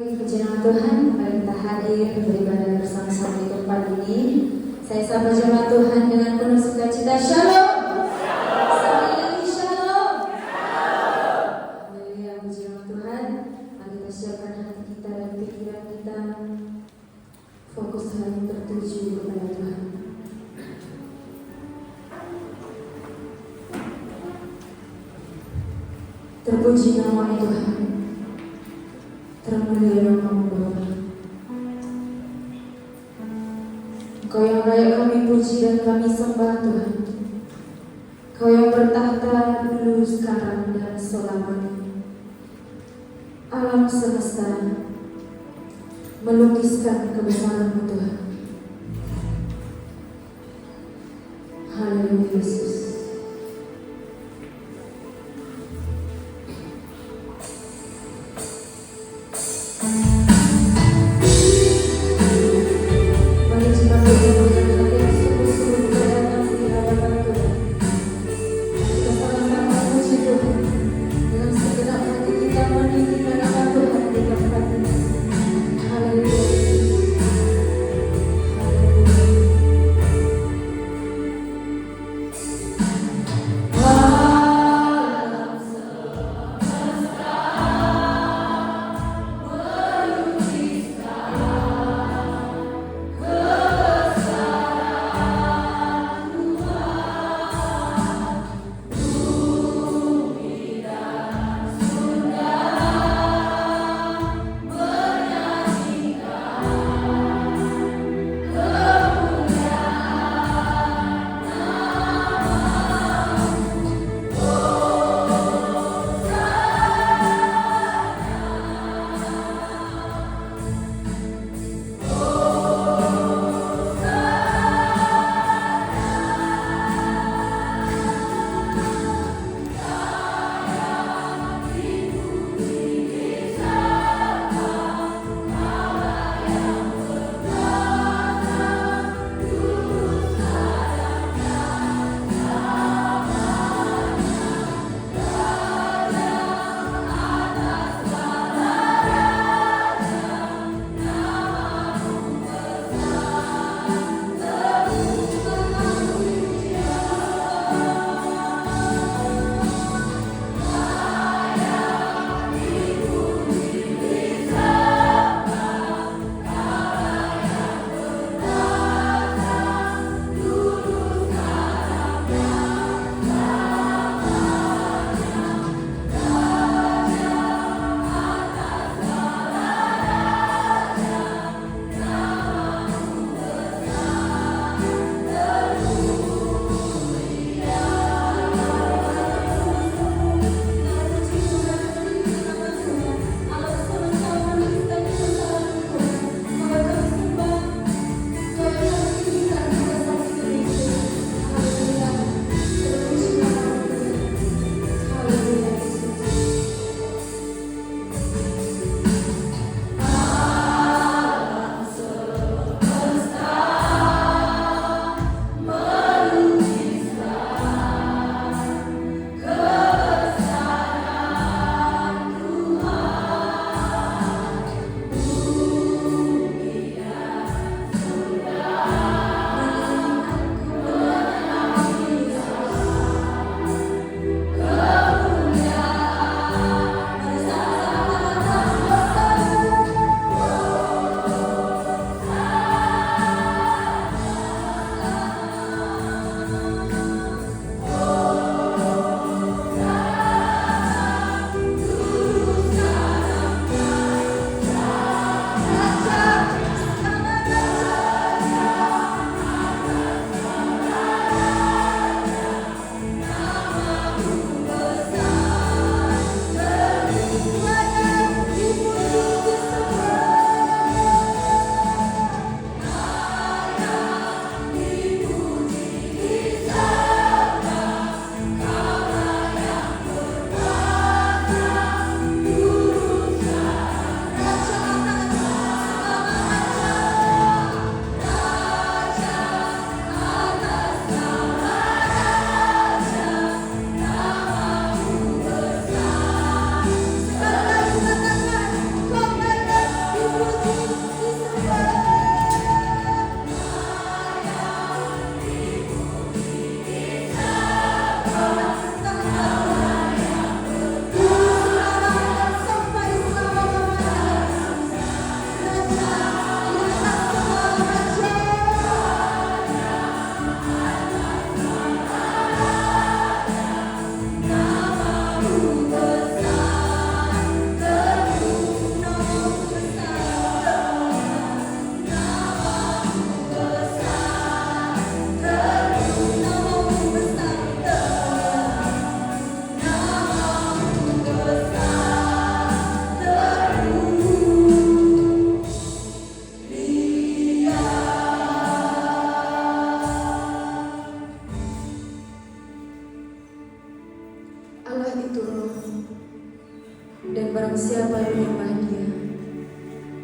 Puji nama Tuhan, kembali kita hadir beribadah bersama-sama di tempat ini. Saya sapa jemaat Tuhan dengan penuh sukacita. Shalom. Sekali lagi shalom. Haleluya, puji nama Tuhan. Mari kita siapkan hati kita dan pikiran kita, fokus hanya tertuju kepada Tuhan. Terpuji nama Tuhan, termulia nama-Mu Bapa. Engkau yang layak kami puji dan kami sembah Tuhan. Engkau yang bertahta dulu, sekarang, dan selamanya. Alam semesta melukiskan kebesaran-Mu Tuhan. Haleluya Yesus.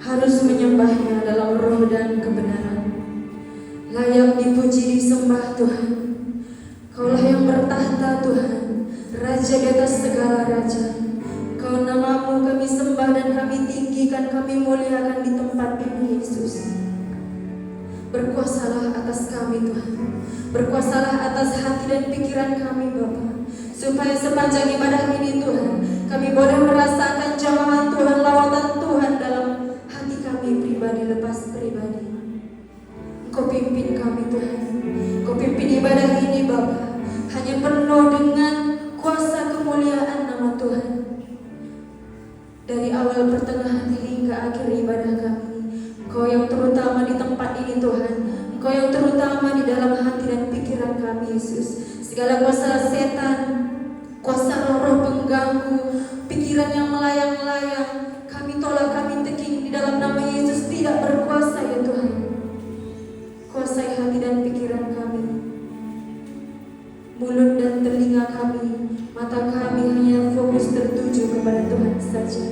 harus menyembahnya dalam roh dan kebenaran. Layak dipuji disembah Tuhan. Kaulah yang bertahta Tuhan, Raja di atas segala raja. Kau namamu kami sembah dan kami tinggikan, kami muliakan di tempat ini Yesus. Berkuasalah atas kami Tuhan, berkuasalah atas hati dan pikiran kami Bapa, supaya sepanjang ibadah ini Tuhan, kami boleh merasakan jamahan Tuhan, lawatan Tuhan dalam hati kami pribadi lepas pribadi. Engkau pimpin kami Tuhan, Engkau pimpin ibadah ini Bapa, hanya penuh dengan kuasa kemuliaan nama Tuhan. Dari awal pertengahan hingga akhir ibadah kami, Engkau yang terutama di tempat ini Tuhan, Engkau yang terutama di dalam hati dan pikiran kami Yesus. Segala kuasa setan, kuasa roh-roh pengganggu, pikiran yang melayang-layang, kami tolak, kami teking di dalam nama Yesus, tidak berkuasa ya Tuhan. Kuasai hati dan pikiran kami, mulut dan telinga kami, mata kami hanya fokus tertuju kepada Tuhan saja.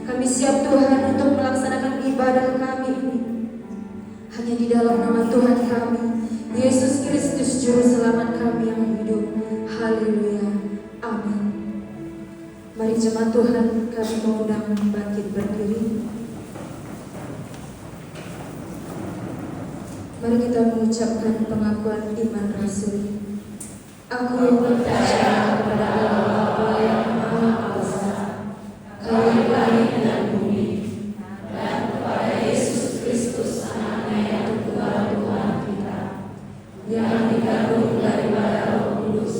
Kami siap Tuhan untuk melaksanakan ibadah kami ini hanya di dalam nama Tuhan kami, Yesus Kristus Juru Selamat kami yang hidup. Haleluya, amin. Mari jemaat Tuhan, kami mengundang bangkit berdiri. Mari kita mengucapkan pengakuan iman rasuli. Aku percaya kepada Allah Bapa yang Maha Kuasa, Kawan langit dan bumi, dan kepada Yesus Kristus Anaknya yang Tuhan Tuhan kita, yang dikandung daripada Roh Kudus,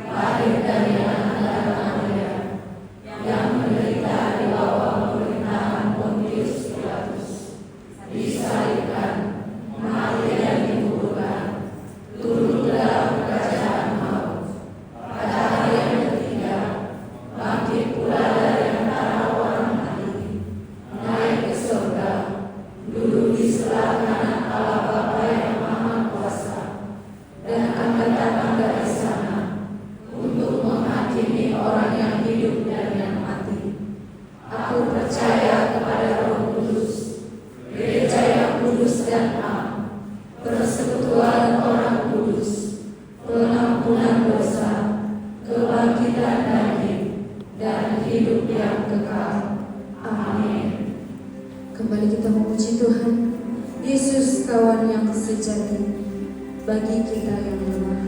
lahir dari anak darah Maria, yang menderita di bawah pemerintahan Pontius Pilatus, disalibkan, mati dan dikuburkan, turun dalam kerajaan maut. Pada hari yang ketiga, bangkit pula dari antara orang mati, naik ke surga, duduk di sebelah kanan Allah Bapa yang Maha Kuasa, dan akan datang dari sana untuk menghakimi orang yang hidup dan yang mati. Aku percaya kepada Roh Kudus, gereja yang kudus dan am, persekutuan orang kudus, pengampunan dosa, kebangkitan daging, dan hidup yang kekal. Amin. Kembali kita memuji Tuhan. Yesus kawan yang sejati bagi kita yang lemah.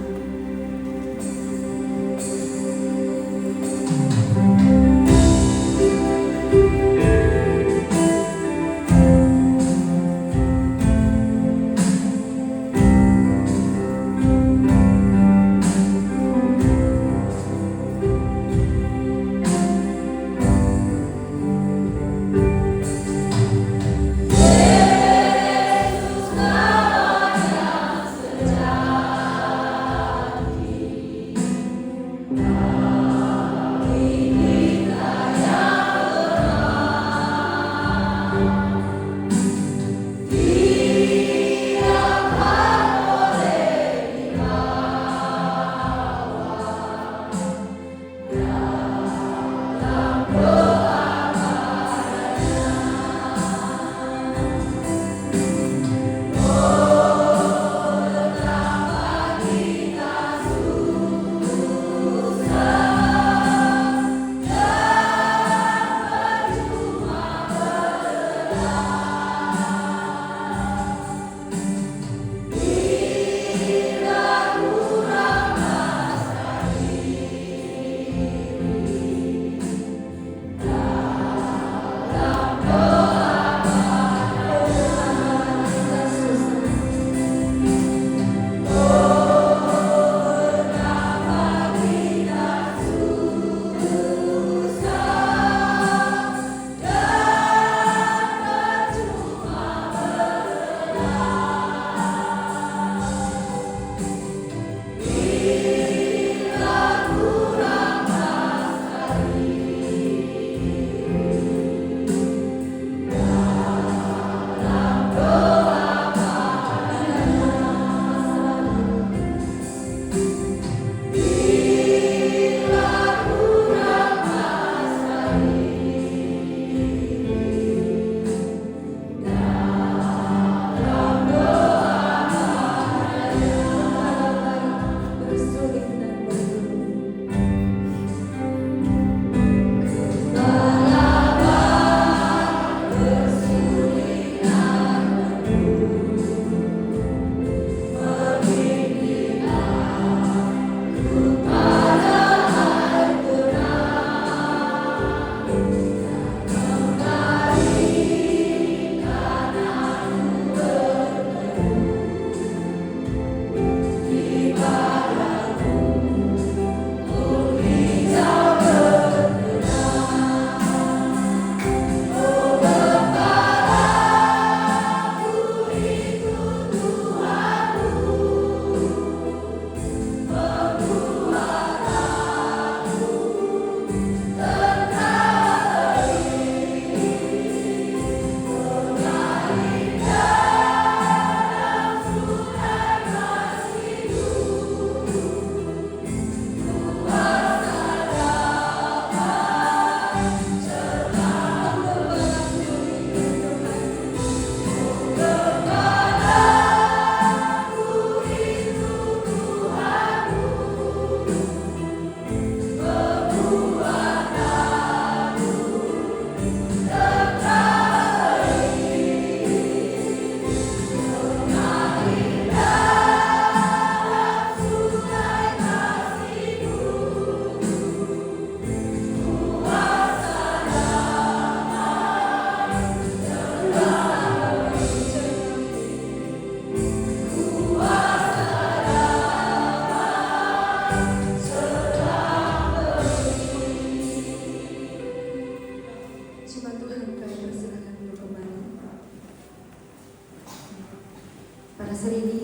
Hari ini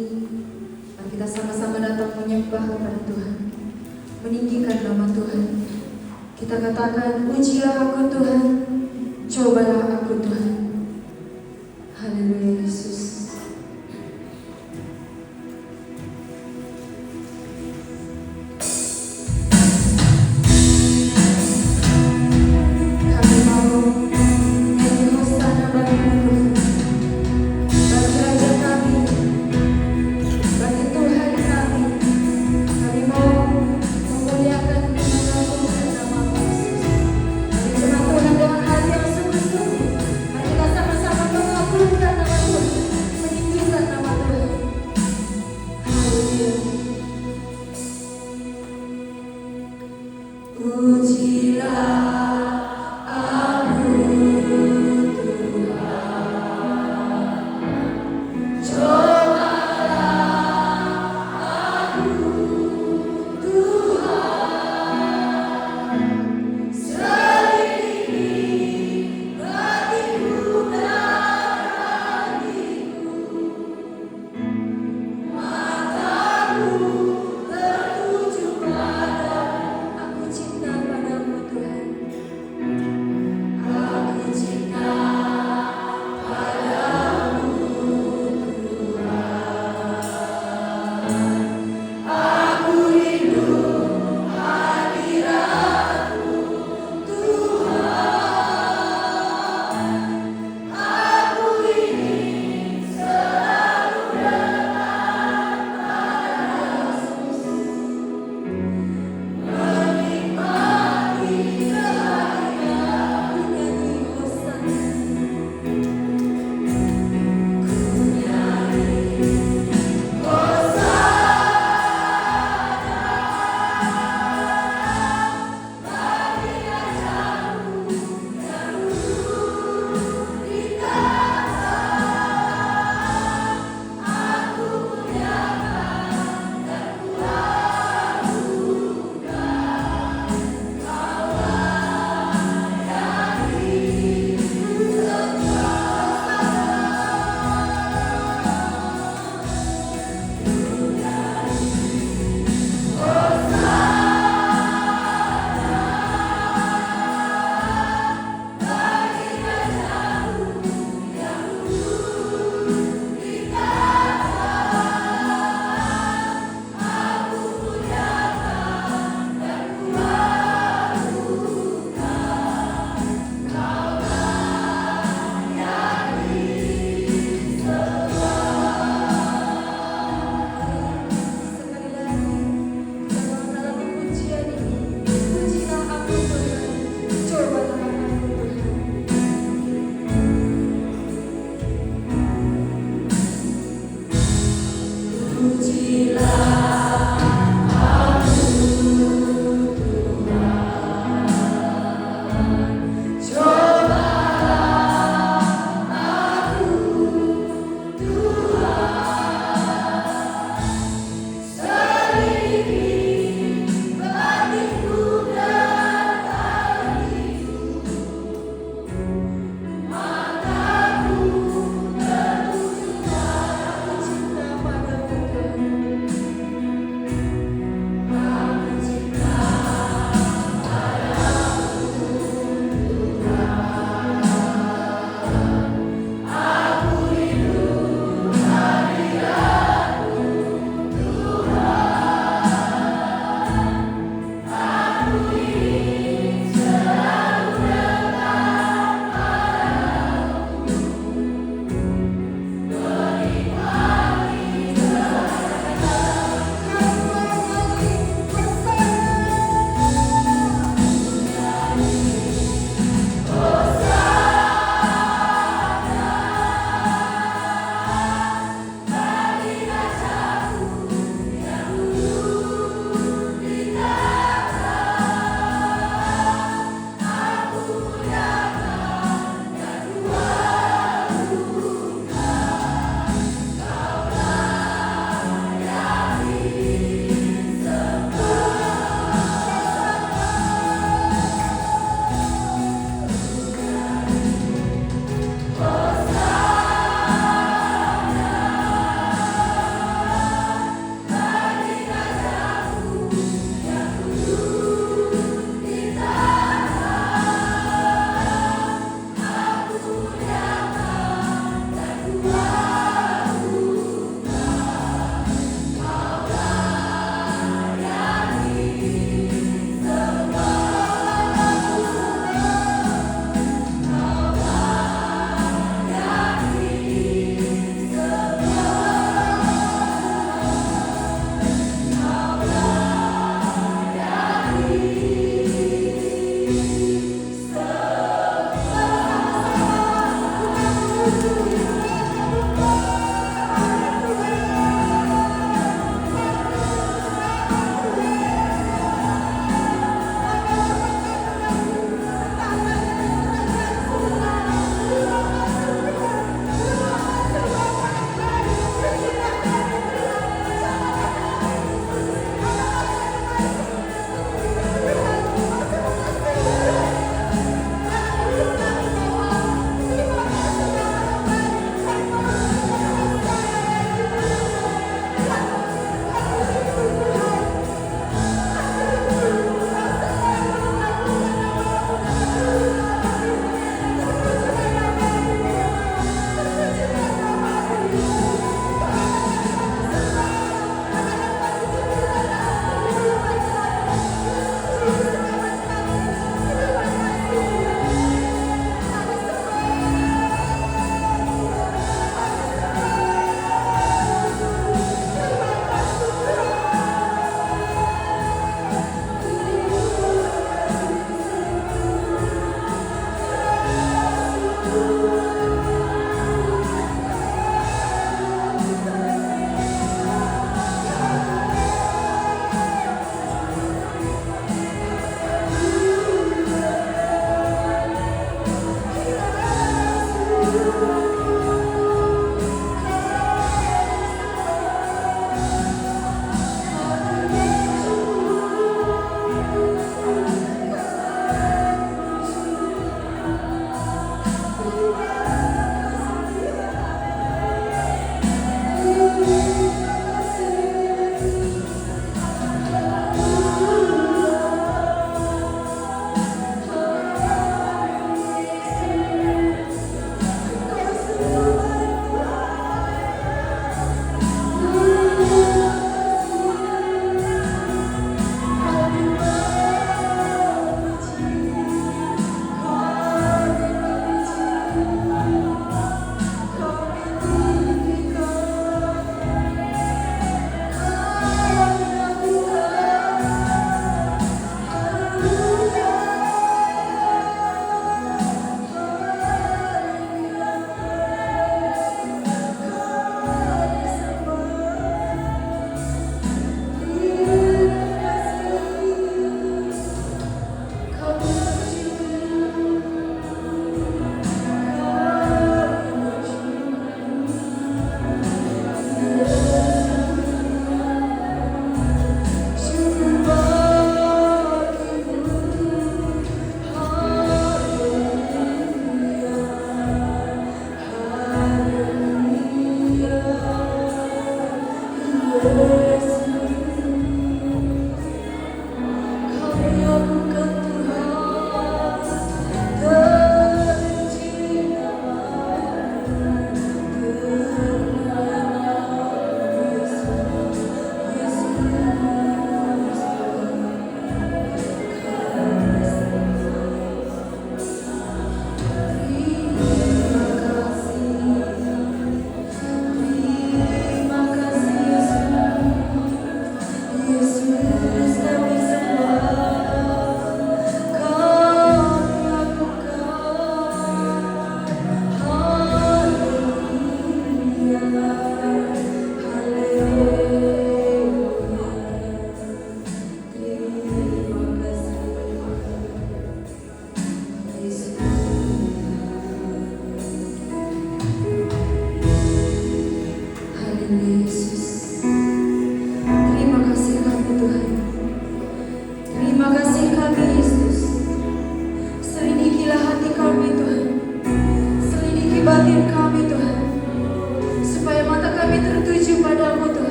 mari kita sama-sama datang menyembah kepada Tuhan, meninggikan nama Tuhan. Kita katakan, ujilah aku Tuhan, cobalah aku Tuhan. Haleluya Yesus.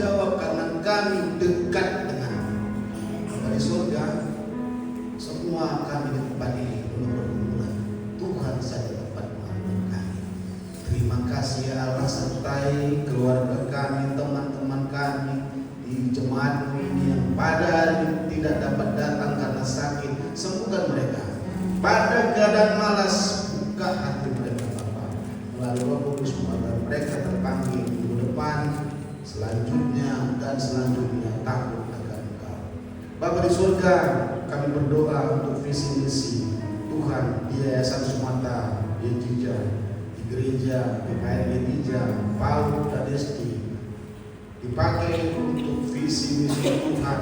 jawab karena kami dekat denganmu. Bapa di surga, semua kami di tempat ini belum berguna. Tuhan saja tempat mengatur kami. Terima kasih ya Allah, sertai keluarga kami, teman-teman kami di jemaat ini yang pada hari ini tidak dapat datang karena sakit. Sembuhkan mereka. Pada keadaan malas, buka hati mereka Bapa. Melalui Roh Kudus agar mereka terpanggil minggu depan, selanjutnya dan selanjutnya takut akan Engkau. Bapa di surga, kami berdoa untuk visi misi Tuhan di Yayasan Sumata, di Jija, di gereja, di PKRI Jija, Paul dan Esti, dipakai untuk visi misi Tuhan,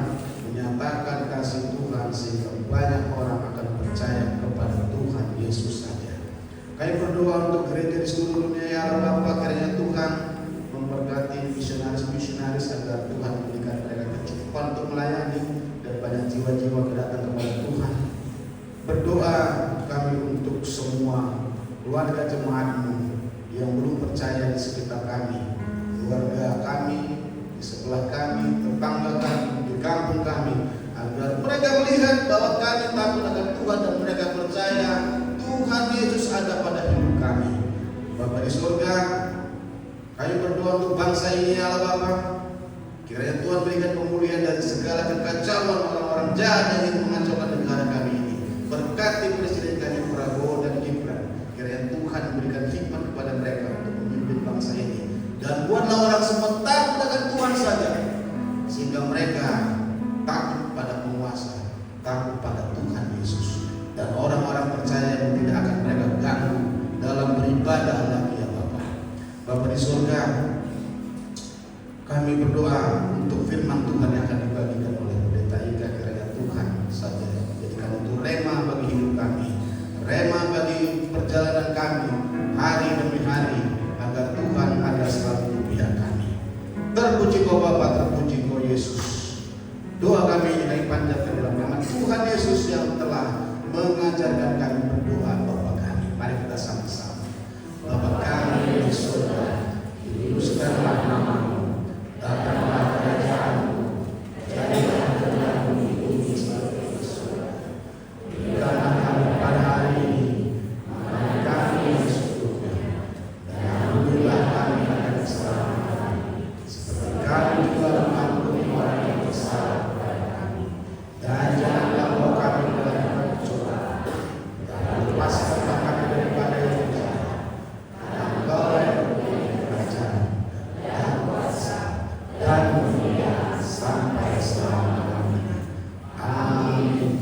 menyatakan kasih Tuhan sehingga banyak orang akan percaya kepada Tuhan Yesus saja. Kami berdoa untuk gereja di seluruh dunia ya Allah Bapa, kiranya Tuhan memberkati misionaris-misionaris agar Tuhan memberikan mereka kecukupan untuk melayani dan banyak jiwa-jiwa datang kepada Tuhan. Berdoa kami untuk semua keluarga jemaat-Mu yang belum percaya di sekitar kami, keluarga kami, di sebelah kami, tetangga kami, di kampung kami, agar mereka melihat bahwa kami takut akan Tuhan dan mereka percaya Tuhan Yesus ada pada hidup kami. Bapa di surga, kami berdoa untuk bangsa ini ya Allah Bapa. Kiranya Tuhan berikan pemulihan dari segala kekacauan orang-orang jahat yang ingin mengacaukan negara kami ini. Berkati Presiden kami Prabowo dan Gibran. Kiranya Tuhan berikan hikmat kepada mereka untuk memimpin bangsa ini. Dan buatlah orang semua takut akan Tuhan saja, sehingga mereka takut pada penguasa, takut pada Tuhan Yesus. Dan orang-orang percaya yang tidak akan mereka ganggu dalam beribadah lagi ya Bapa. Bapa di surga, kami berdoa untuk firman Tuhan yang akan dibagikan oleh Pendeta Ika. Kiranya Tuhan saja jadikan untuk rema bagi hidup kami, rema bagi perjalanan kami hari demi hari, agar Tuhan ada selalu di pihak kami. Terpuji Kau Bapa, terpuji Kau Yesus. Doa kami ini kami panjatkan dalam nama Tuhan Yesus yang telah mengajarkan kami berdoa Bapa kami. Mari kita sama-sama. Bapa kami di surga, dikuduskanlah nama-Mu, datanglah kerajaan-Mu, jadilah kehendakmu di bumi seperti di surga. Berikanlah kami pada hari ini makan kami yang secukupnya, dan ampunilah kami akan kesalahan kami, seperti kami juga mengampuni orang yang bersalah kepada kami. Dan janganlah bawa kami ke dalam pencobaan, dan lepaskanlah kami daripada yang jahat. Karena Engkau yang mempunyai kerajaan dan kuasa dan kemuliaan sampai selama-lamanya. Amin.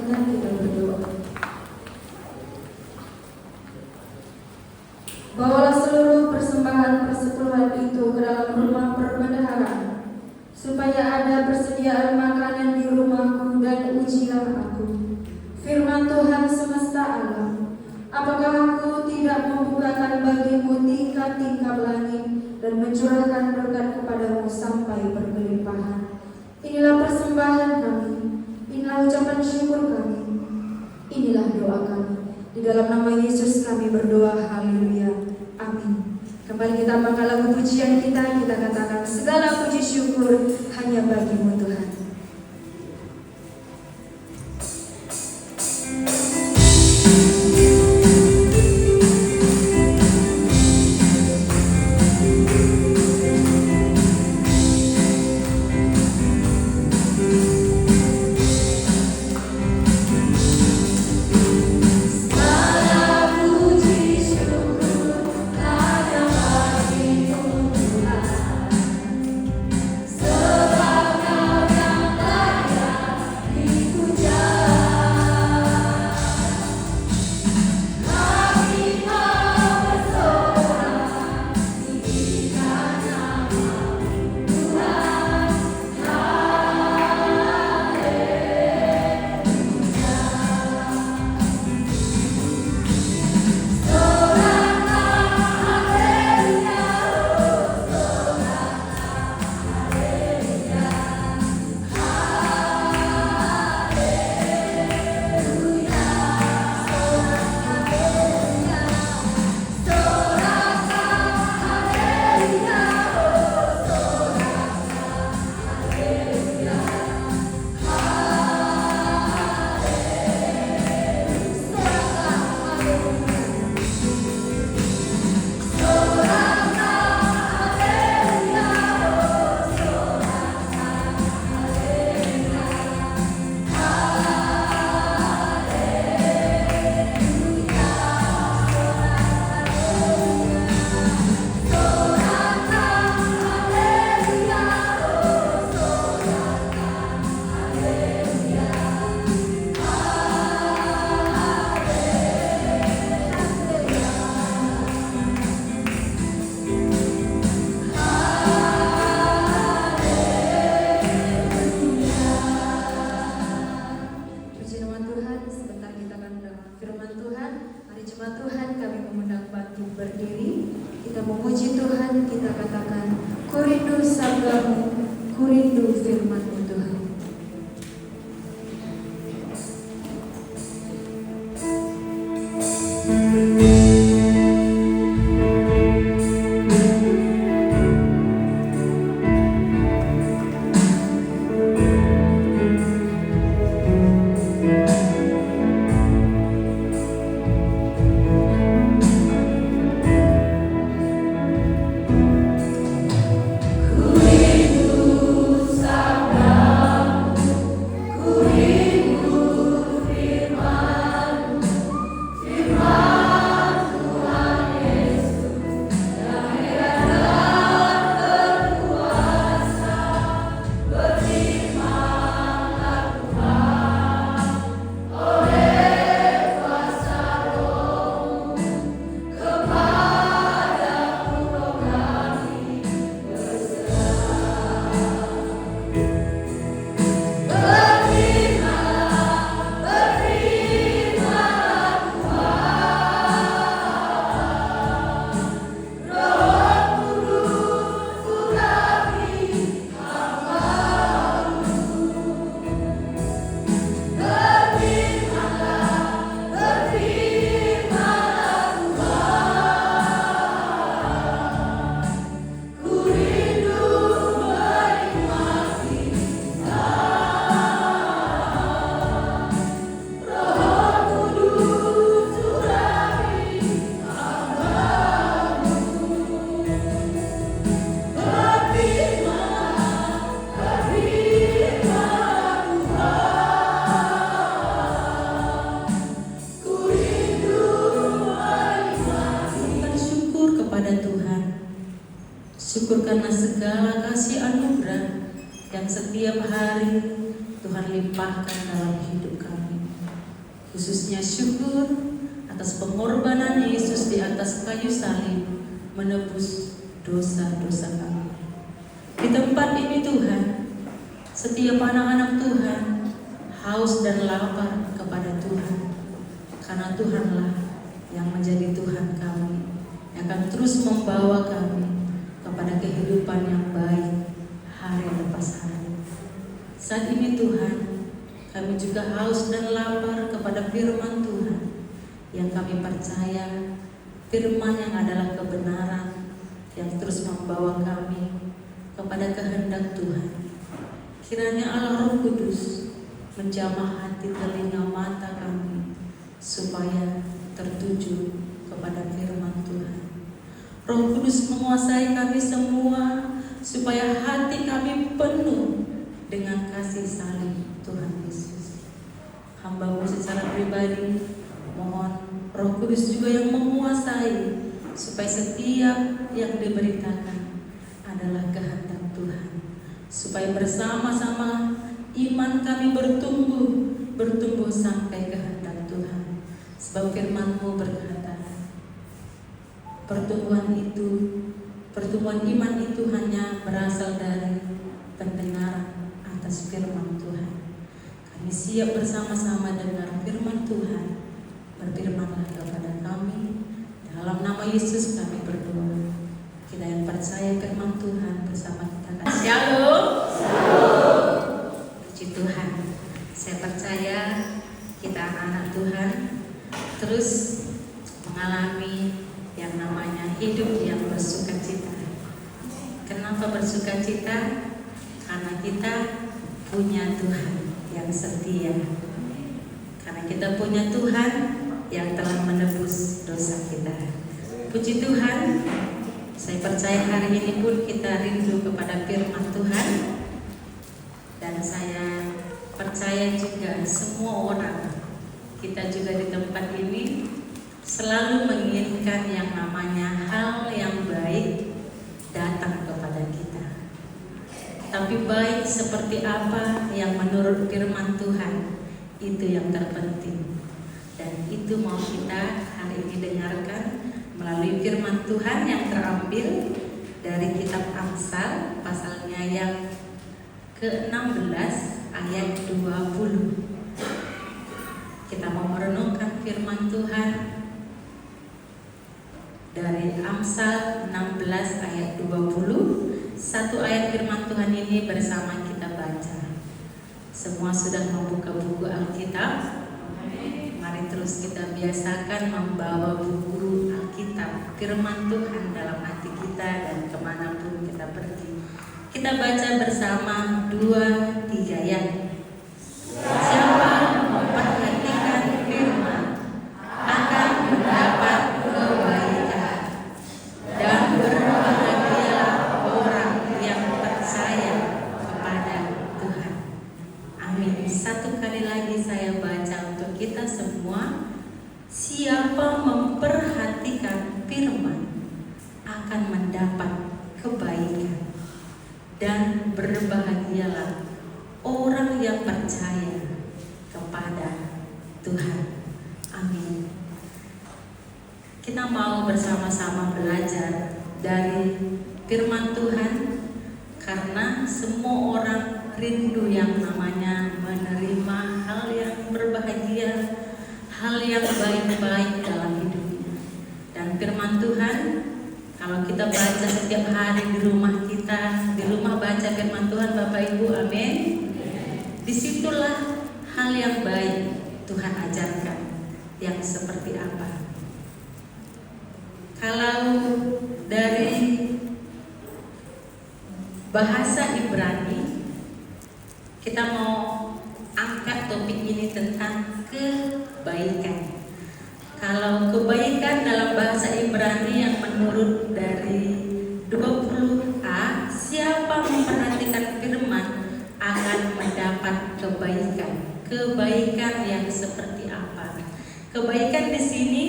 izinkan kita berdoa. Bawalah seluruh persembahan persepuluhan itu ke dalam rumah perbendaharaan, supaya ada persediaan makanan di rumahku, dan ujilah aku. Firman Tuhan semesta alam, apakah aku tidak membukakan bagimu tingkap-tingkap langit dan mencurahkan berkat kepadamu sampai berkelimpahan? Inilah persembahan kami, inilah ucapan syukur kami, inilah doa kami. Di dalam nama Yesus kami berdoa, haleluya, amin. Kembali kita angkat lagu pujian kita katakan segala puji syukur hanya bagimu Tuhan. Syukur karena segala kasih anugerah yang setiap hari Tuhan limpahkan dalam hidup kami. khususnya syukur atas pengorbanan Yesus di atas kayu salib menebus dosa-dosa kami. Di tempat ini Tuhan, setiap anak-anak Tuhan haus dan lapar kepada Tuhan, karena Tuhanlah yang menjadi Tuhan kami, yang akan terus membawa kami kepada kehidupan yang baik hari lepas hari. Saat ini Tuhan, kami juga haus dan lapar kepada firman Tuhan yang kami percaya, firman yang adalah kebenaran yang terus membawa kami kepada kehendak Tuhan. Kiranya Allah Roh Kudus menjamah hati telinga mata kami supaya tertuju kepada firman Tuhan. Roh Kudus menguasai kami semua supaya hati kami penuh dengan kasih salib Tuhan Yesus. Hamba-Mu secara pribadi mohon Roh Kudus juga yang menguasai supaya setiap yang diberitakan adalah kehendak Tuhan, supaya bersama-sama iman kami bertumbuh sampai kehendak Tuhan. Sebab firman-Mu berkata, pertumbuhan iman itu hanya berasal dari pendengaran atas firman Tuhan. Kami siap bersama-sama dengar firman Tuhan. Berfirmanlah kepada kami. Dalam nama Yesus kami berdoa. Kita yang percaya firman Tuhan bersama kita. Shalom. Puji Tuhan. Saya percaya kita anak-anak Tuhan terus mengalami yang namanya hidup yang bersukacita. Kenapa bersukacita? Karena kita punya Tuhan yang setia. Karena kita punya Tuhan yang telah menebus dosa kita. Puji Tuhan, saya percaya hari ini pun kita rindu kepada firman Tuhan. Dan saya percaya juga semua orang, kita juga di tempat ini selalu menginginkan yang namanya hal yang baik datang kepada kita. Tapi baik seperti apa yang menurut firman Tuhan, itu yang terpenting. Dan itu mau kita hari ini dengarkan melalui firman Tuhan yang terambil dari kitab Amsal pasalnya yang ke-16 ayat 20. Kita mau merenungkan firman Tuhan dari Amsal 16 ayat 20. Satu ayat firman Tuhan ini bersama kita baca. Semua sudah membuka buku Alkitab. Mari terus kita biasakan membawa buku Alkitab, firman Tuhan dalam hati kita dan kemanapun kita pergi. Kita baca bersama 2-3 ya. Siapa memperhatikan firman akan mendapat kebaikan, dan berbahagialah orang yang percaya kepada Tuhan. Amin. Satu kali lagi saya baca untuk kita semua. Siapa memperhatikan firman akan mendapat kebaikan, dan berbahagialah orang yang percaya kepada Tuhan. Amin. Kita mau bersama-sama belajar dari firman Tuhan, karena semua orang rindu yang namanya menerima hal yang berbahagia, hal yang baik-baik dalam hidupnya. Dan firman Tuhan, kalau kita baca setiap hari di rumah kita, di rumah baca firman Tuhan Bapak Ibu, amin. Disitulah hal yang baik Tuhan ajarkan. Yang seperti apa? Kalau dari bahasa Ibrani, kita mau angkat topik ini tentang kebaikan. Kalau kebaikan dalam bahasa Ibrani yang menurut dari 20a, siapa memperhatikan firman akan mendapat kebaikan. Kebaikan yang seperti apa? Kebaikan di sini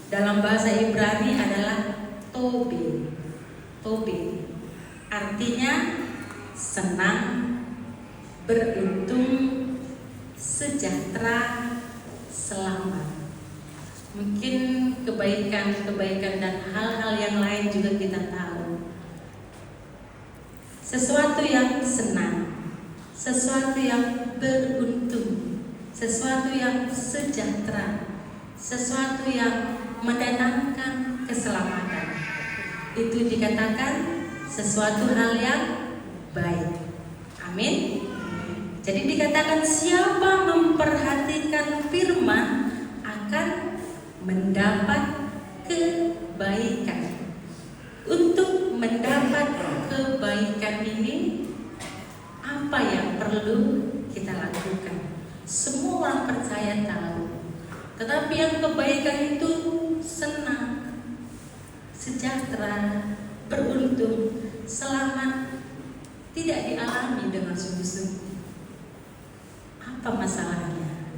dalam bahasa Ibrani adalah tobe. Tobe artinya senang, beruntung, sejahtera, kebaikan dan hal-hal yang lain juga kita tahu. Sesuatu yang senang, sesuatu yang beruntung, sesuatu yang sejahtera, sesuatu yang mendatangkan keselamatan. Itu dikatakan sesuatu hal yang baik. Amin. Jadi dikatakan siapa memperhatikan firman akan mendapat kebaikan. Untuk mendapat kebaikan ini, apa yang perlu kita lakukan? Semua orang percaya tahu. Tetapi yang kebaikan itu senang, sejahtera, beruntung, selamat, tidak dialami dengan sungguh-sungguh. Apa masalahnya?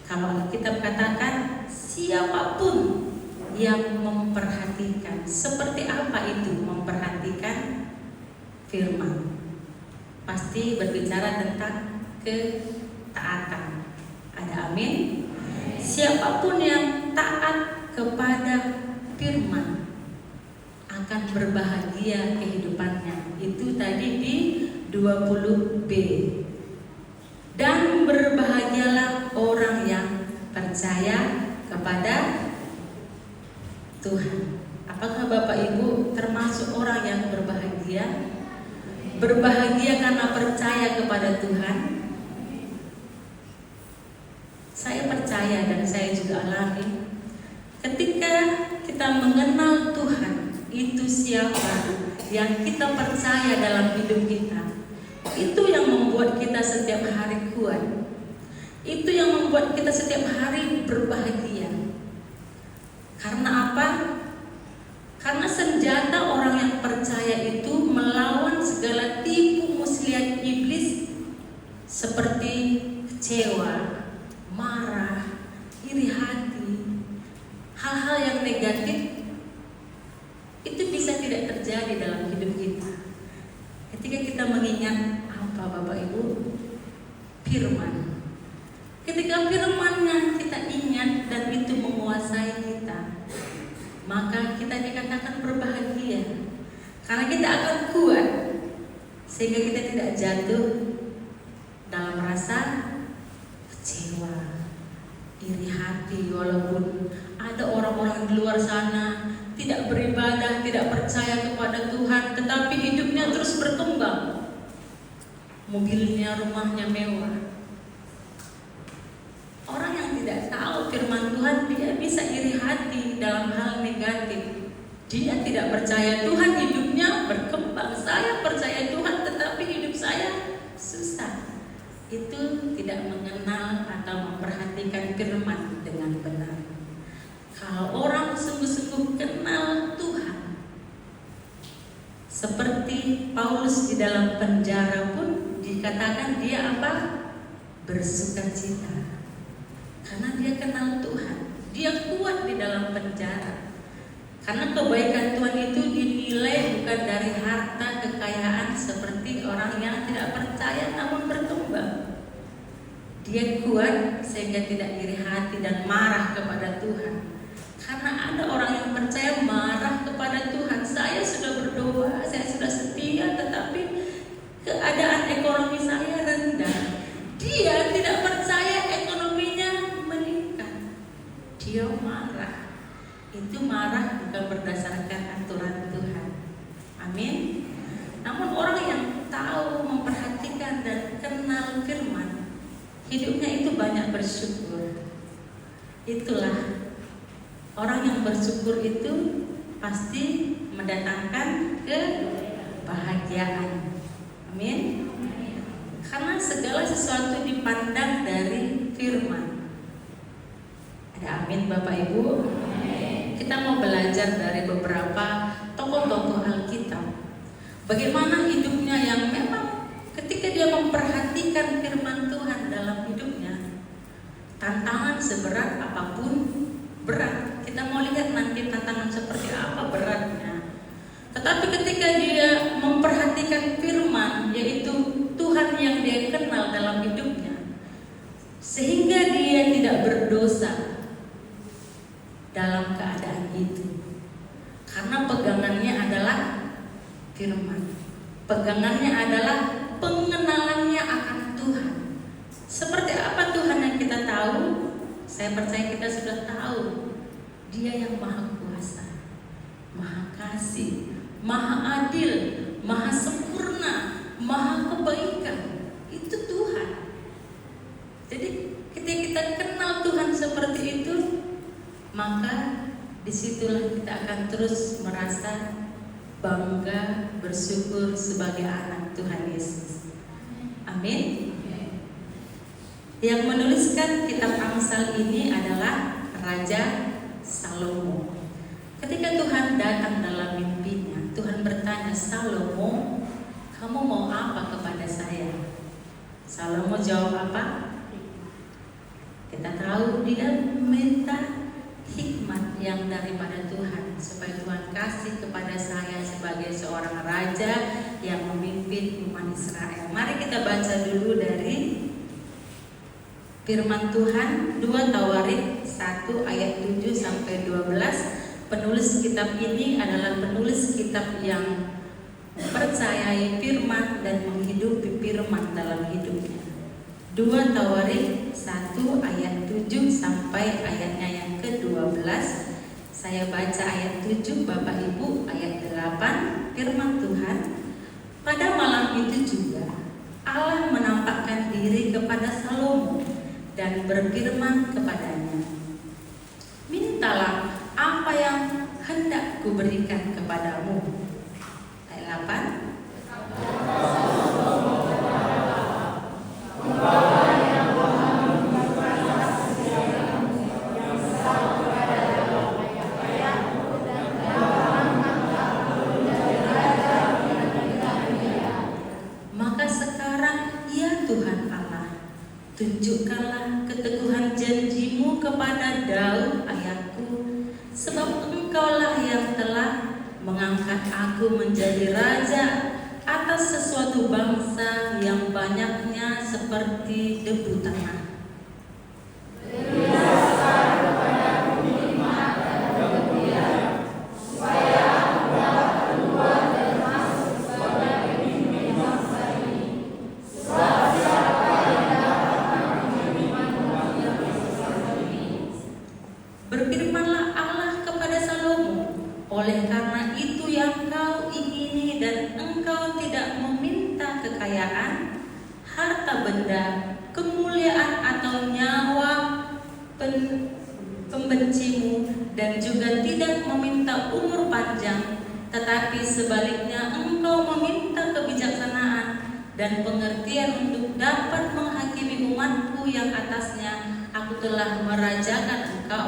Kalau Alkitab katakan siapapun yang memperhatikan, seperti apa itu memperhatikan firman? Pasti berbicara tentang ketaatan. Ada amin? Siapapun yang taat kepada firman akan berbahagia kehidupannya. Itu tadi di 20b. Dan berbahagialah orang yang percaya kepada Tuhan. Apakah Bapak Ibu termasuk orang yang berbahagia? Berbahagia karena percaya kepada Tuhan? Saya percaya dan saya juga alami. Ketika kita mengenal Tuhan, itu siapa yang kita percaya dalam hidup kita, itu yang membuat kita setiap hari kuat. Itu yang membuat kita setiap hari berbahagia. Karena apa? Karena senjata orang yang percaya itu melawan segala tipu muslihat iblis seperti kecewa, marah, iri hati, hal-hal yang negatif itu bisa tidak terjadi dalam hidup kita. Ketika kita mengingat apa Bapak Ibu? Firman. Ketika firman-Nya kita ingat dan itu menguasai kita, maka kita dikatakan berbahagia. Karena kita akan kuat sehingga kita tidak jatuh dalam rasa kecewa, iri hati. Walaupun ada orang-orang di luar sana tidak beribadah, tidak percaya kepada Tuhan, tetapi hidupnya terus berkembang. Mobilnya, rumahnya mewah. Orang yang tidak tahu firman Tuhan, dia bisa iri hati dalam hal negatif. Dia tidak percaya Tuhan, hidupnya berkembang. Saya percaya Tuhan, tetapi hidup saya susah. Itu tidak mengenal atau memperhatikan firman dengan benar. Kalau orang sungguh-sungguh kenal Tuhan, seperti Paulus di dalam penjara pun dikatakan dia apa? Bersukacita. Karena dia kenal Tuhan, dia kuat di dalam penjara. Karena kebaikan Tuhan itu dinilai bukan dari harta kekayaan seperti orang yang tidak percaya namun berkembang. Dia kuat sehingga tidak iri hati dan marah kepada Tuhan. Karena ada orang yang percaya marah kepada Tuhan. Saya sudah berdoa, saya sudah setia, tetapi keadaan ekonomi saya rendah. Dia tidak percaya ekonominya meningkat. Dia marah. Itu marah bukan berdasarkan aturan Tuhan. Amin. Namun orang yang tahu, memperhatikan dan kenal firman, hidupnya itu banyak bersyukur. Itulah orang yang bersyukur itu pasti mendatangkan kebahagiaan. Amin. Karena segala sesuatu dipandang dari firman. Ada amin Bapak Ibu. Kita mau belajar dari beberapa tokoh-tokoh Alkitab. Bagaimana hidupnya yang memang ketika dia memperhatikan firman Tuhan dalam hidupnya, tantangan seberat apapun berat. Kita mau lihat nanti tantangan seperti apa beratnya. Tetapi ketika dia memperhatikan firman, yaitu Tuhan yang dia kenal dalam hidupnya, sehingga dia tidak berdosa, dalam keadaan itu. Karena pegangannya adalah firman. Pegangannya adalah pengenalannya akan Tuhan. Seperti apa Tuhan yang kita tahu? Saya percaya kita sudah tahu. Dia yang maha kuasa, maha kasih, maha adil, maha sempurna, maha kebaikan. Itu Tuhan. Jadi ketika kita kenal Tuhan seperti itu, maka disitulah kita akan terus merasa bangga, bersyukur sebagai anak Tuhan Yesus. Amin. Yang menuliskan kitab Amsal ini adalah Raja Salomo. Ketika Tuhan datang dalam mimpinya, Tuhan bertanya, Salomo, kamu mau apa kepada saya? Salomo jawab apa? Kita tahu dia minta hikmat yang daripada Tuhan, supaya Tuhan kasih kepada saya sebagai seorang raja yang memimpin umat Israel. Mari kita baca dulu dari firman Tuhan 2 Tawarik 1 ayat 7 sampai 12. Penulis kitab ini adalah penulis kitab yang mempercayai firman dan menghidupi firman dalam hidupnya. 2 Tawarik 1 ayat 7 sampai ayatnya yang ke-12. Saya baca ayat 7, Bapak Ibu, ayat 8, firman Tuhan. Pada malam itu juga Allah menampakkan diri kepada Salomo dan berfirman kepadanya, mintalah apa yang hendak kuberikan kepadamu. Ayat 8. Maka sekarang ya Tuhan Allah, tunjukkanlah keteguhan janjimu kepada Daud ayahku, sebab engkaulah yang telah mengangkat aku menjadi raja atas sesuatu bangsa yang banyaknya seperti debu tanah. Berfirmanlah Allah kepada Salomo, oleh karena itu yang kau ingini dan engkau tidak meminta kekayaan, harta benda, kemuliaan atau nyawa pembencimu, dan juga tidak meminta umur panjang, tetapi sebaliknya engkau meminta kebijaksanaan dan pengertian untuk dapat menghakimi umatku yang atasnya aku telah merajakan engkau.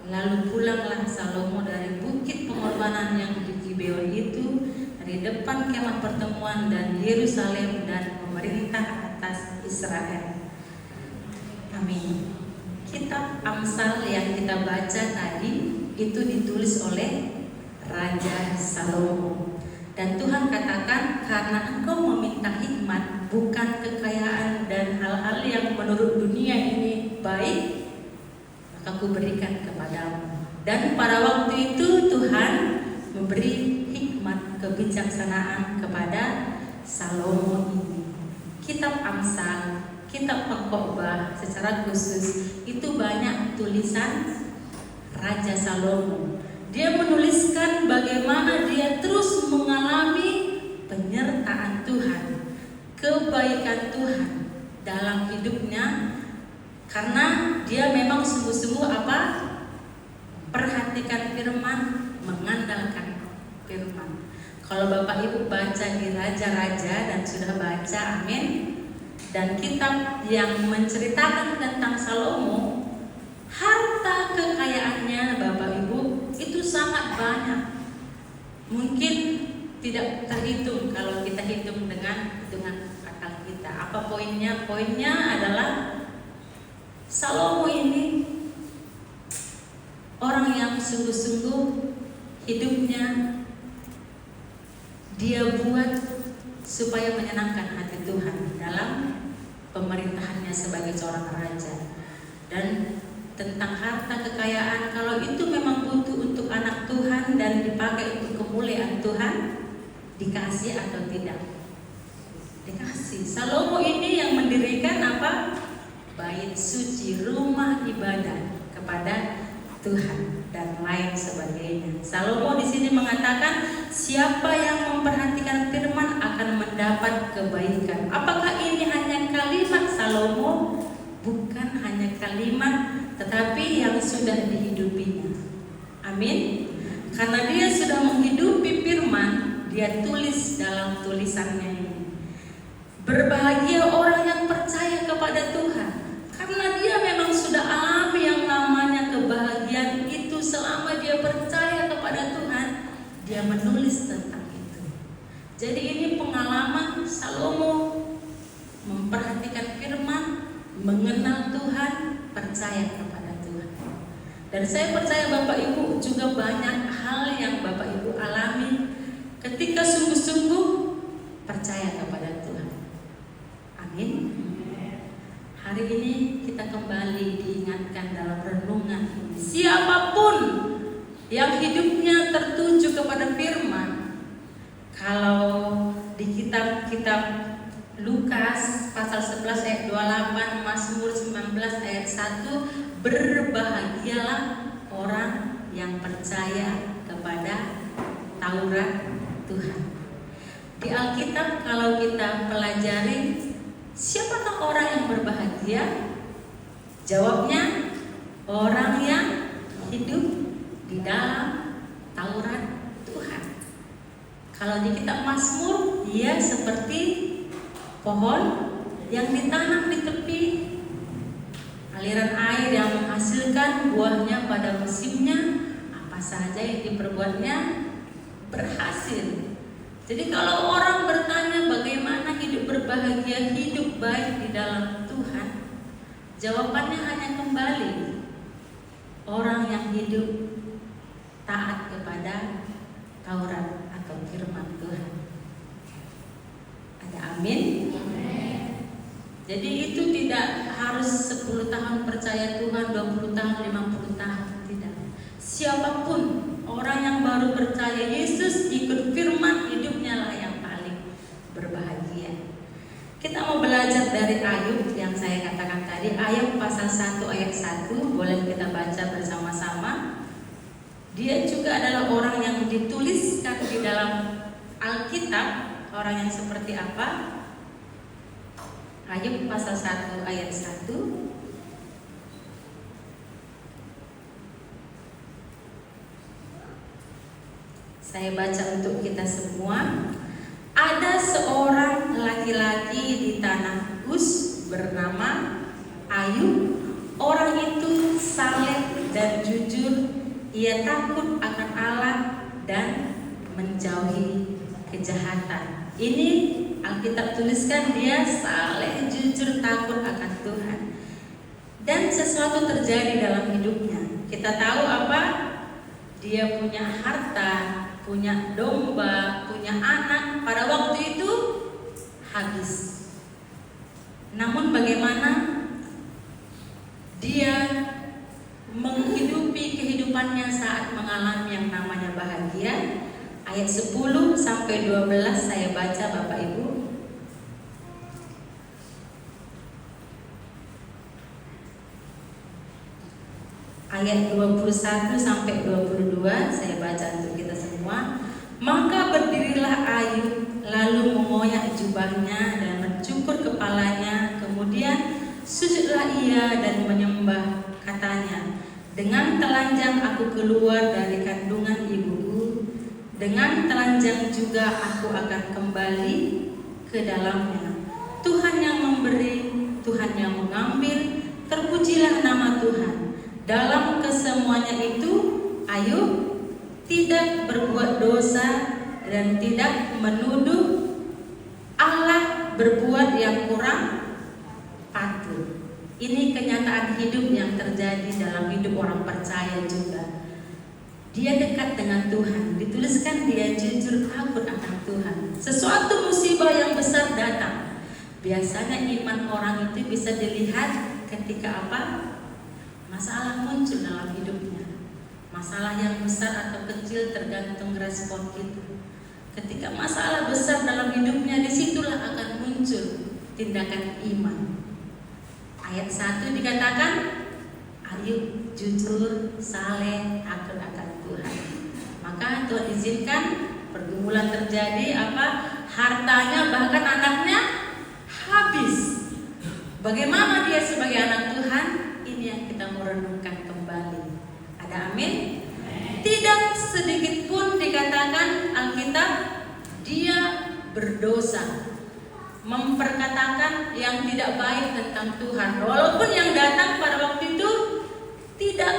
Lalu pulanglah Salomo dari bukit pengorbanan yang di Gibeon itu, dari depan kemah pertemuan dan Yerusalem, dan memerintah atas Israel. Amin. Kitab Amsal yang kita baca tadi itu ditulis oleh Raja Salomo. Dan Tuhan katakan, karena engkau meminta hikmat, bukan kekayaan dan hal-hal yang menurut dunia ini baik, maka aku berikan kepadamu. Dan pada waktu itu Tuhan memberi hikmat kebijaksanaan kepada Salomo ini. Kitab Amsal, kitab Pengkhotbah secara khusus itu banyak tulisan Raja Salomo. Dia menuliskan bagaimana dia terus mengalami penyertaan Tuhan, kebaikan Tuhan dalam hidupnya, karena dia memang sungguh-sungguh apa? Perhatikan firman, mengandalkan firman. Kalau Bapak Ibu baca di Raja-Raja dan sudah baca, amin, dan kitab yang menceritakan tentang Salomo, harta kekayaannya Bapak Ibu itu sangat banyak. Mungkin tidak terhitung kalau kita hitung dengan akal kita. Apa poinnya? Poinnya adalah Salomo ini orang yang sungguh-sungguh hidupnya dia buat supaya menyenangkan hati Tuhan dalam pemerintahannya sebagai seorang raja. Dan tentang harta kekayaan, kalau itu memang butuh untuk anak Tuhan dan dipakai untuk kemuliaan Tuhan, dikasih atau tidak? Dikasih. Salomo ini yang mendirikan apa? Bait suci, rumah ibadah kepada Tuhan dan lain sebagainya. Salomo di sini mengatakan, siapa yang memperhatikan firman akan mendapat kebaikan. Apakah ini hanya kalimat Salomo? Bukan hanya kalimat, tetapi yang sudah dihidupinya. Amin. Karena dia sudah menghidupi firman, dia tulis dalam tulisannya ini. Berbahagia orang yang percaya kepada Tuhan, karena dia memang sudah alami yang namanya kebahagiaan itu selama dia percaya kepada Tuhan. Dia menulis tentang itu. Jadi ini pengalaman Salomo memperhatikan firman, mengenal Tuhan, percaya kepada Tuhan. Dan saya percaya Bapak Ibu juga banyak hal yang Bapak Ibu alami ketika sungguh-sungguh percaya kepada Tuhan. Amin. Hari ini kita kembali diingatkan dalam renungan ini. Siapapun yang hidupnya tertuju kepada firman, kalau di kitab Lukas pasal 11 ayat 28, Mazmur 19 ayat 1, berbahagialah orang yang percaya kepada Taurat Tuhan. Di Alkitab kalau kita pelajari, siapakah orang yang berbahagia? Jawabnya, orang yang hidup di dalam Taurat Tuhan. Kalau di kitab Mazmur, ia seperti pohon yang ditanam di tepi aliran air yang menghasilkan buahnya pada musimnya, apa saja yang diperbuatnya berhasil. Jadi kalau orang bertanya bagaimana hidup berbahagia, hidup baik di dalam Tuhan, jawabannya hanya kembali orang yang hidup taat kepada Taurat atau firman Tuhan. Ada amin? Jadi itu tidak harus 10 tahun percaya Tuhan, 20 tahun, 50 tahun, tidak. Siapapun orang yang baru percaya Yesus, ikut firman, hidupnya lah yang paling berbahagia. Kita mau belajar dari Ayub yang saya katakan tadi, Ayub pasal 1 ayat 1, boleh kita baca bersama-sama. Dia juga adalah orang yang dituliskan di dalam Alkitab, orang yang seperti apa? Ayub pasal 1 ayat 1. Saya baca untuk kita semua. Ada seorang laki-laki di tanah Uz bernama Ayub. Orang itu saleh dan jujur. Ia takut akan Allah dan menjauhi kejahatan. Ini Alkitab tuliskan dia saleh, jujur, takut akan Tuhan. Dan sesuatu terjadi dalam hidupnya. Kita tahu apa? Dia punya harta, punya domba, punya anak. Pada waktu itu habis. Namun bagaimana dia menghidupi kehidupannya saat mengalami yang namanya bahagia? Ayat 10 sampai 12 saya baca Bapak Ibu. Ayat 21 sampai 22 saya baca untuk kita semua. Maka berdirilah Ayub lalu mengoyak jubahnya dan mencukur kepalanya. Kemudian sujudlah ia dan menyembah, katanya, dengan telanjang aku keluar dari kandungan ibuku. Dengan telanjang juga aku akan kembali ke dalamnya. Tuhan yang memberi, Tuhan yang mengambil, terpujilah nama Tuhan. Dalam kesemuanya itu, Ayub tidak berbuat dosa dan tidak menuduh Allah berbuat yang kurang patut. Ini kenyataan hidup yang terjadi dalam hidup orang percaya juga. Dia dekat dengan Tuhan, dituliskan dia jujur takut akan Tuhan. Sesuatu musibah yang besar datang. Biasanya iman orang itu bisa dilihat ketika apa? Masalah muncul dalam hidupnya. Masalah yang besar atau kecil tergantung respon kita. Ketika masalah besar dalam hidupnya, disitulah akan muncul tindakan iman. Ayat 1 dikatakan, ayo jujur, saleh, takut akan Tuhan. Maka Tuhan izinkan pergumulan terjadi, hartanya bahkan anaknya habis. Bagaimana dia sebagai anak Tuhan? Ini yang kita mau renungkan kembali. Ada amin? Tidak sedikit pun dikatakan Alkitab dia berdosa, memperkatakan yang tidak baik tentang Tuhan, walaupun yang datang pada waktu itu tidak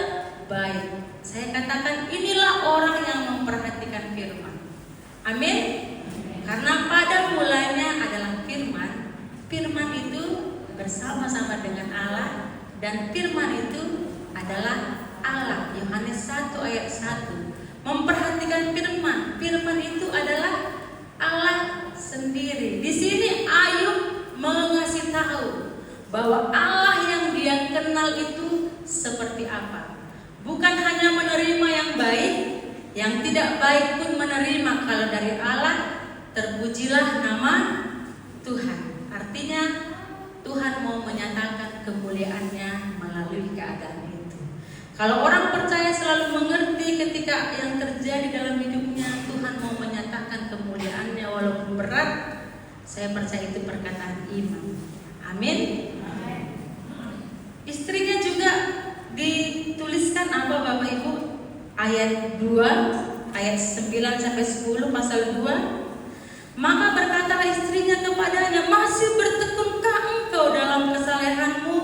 baik. Saya katakan inilah orang yang memperhatikan firman. Amin. Karena pada mulanya adalah firman. Firman itu bersama-sama dengan Allah, dan firman itu adalah Allah. Yohanes 1 ayat 1. Memperhatikan firman. Firman itu adalah Allah sendiri. Di sini Ayub mengasih tahu bahwa Allah yang dia kenal itu seperti apa. Bukan hanya menerima yang baik, yang tidak baik pun menerima. Kalau dari Allah, terpujilah nama Tuhan. Artinya Tuhan mau menyatakan kemuliaannya melalui keadaan itu. Kalau orang percaya selalu mengerti ketika yang terjadi dalam hidupnya, Tuhan mau menyatakan kemuliaannya walaupun berat. Saya percaya itu perkataan iman. Amin. Istrinya juga dituliskan apa Bapak Ibu? Ayat 2, ayat 9 sampai 10 pasal 2. Maka berkatalah istrinya kepadanya, masih bertekunkah engkau dalam kesalehanmu?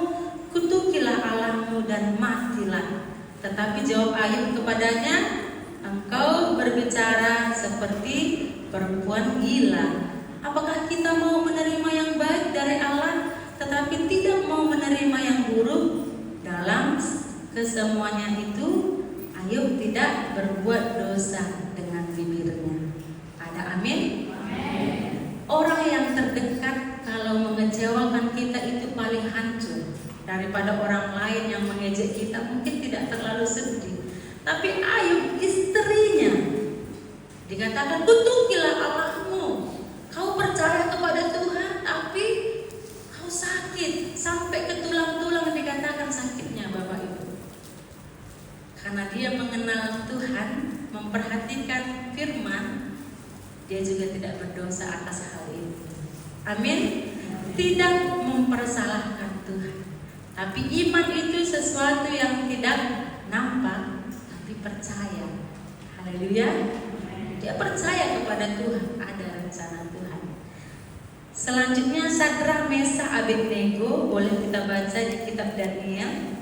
Kutukilah Allahmu dan matilah. Tetapi jawab Ayub kepadanya, engkau berbicara seperti perempuan gila. Apakah kita mau menerima yang baik dari Allah, tetapi tidak mau menerima yang buruk? Dalam kesemuanya itu, Ayub tidak berbuat dosa dengan bibirnya. Ada amin? Orang yang terdekat kalau mengecewakan kita itu paling hancur daripada orang lain yang mengejek kita. Mungkin tidak terlalu sedih, tapi Ayub istrinya dikatakan, kutukilah Allahmu. Kau percaya kepada Tuhan, tapi kau sakit sampai ke tulang-tulang, dikatakan sakitnya Bapak Ibu. Karena dia mengenal Tuhan, memperhatikan firman, dia juga tidak berdosa atas hal itu. Amin. Tidak mempersalahkan Tuhan. Tapi iman itu sesuatu yang tidak nampak, tapi percaya. Haleluya. Dia percaya kepada Tuhan, ada rencana Tuhan. Selanjutnya Sadrak, Mesakh, Abednego, boleh kita baca di kitab Daniel.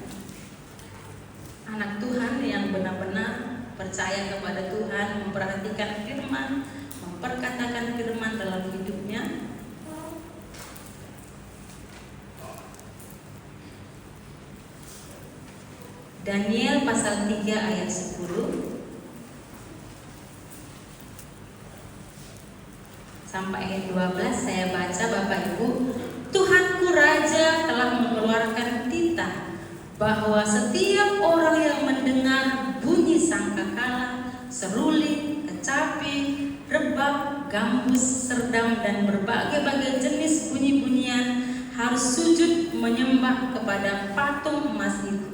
Anak Tuhan yang benar-benar percaya kepada Tuhan, memperhatikan firman, memperkatakan firman dalam hidupnya. Daniel pasal 3 ayat 10 sampai ayat 12 saya baca Bapak Ibu. Tuhanku Raja telah mengeluarkan titah bahwa setiap orang yang mendengar bunyi sangkakala, seruling, kecapi, rebab, gambus, serdam, dan berbagai-bagai jenis bunyi-bunyian harus sujud menyembah kepada patung emas itu.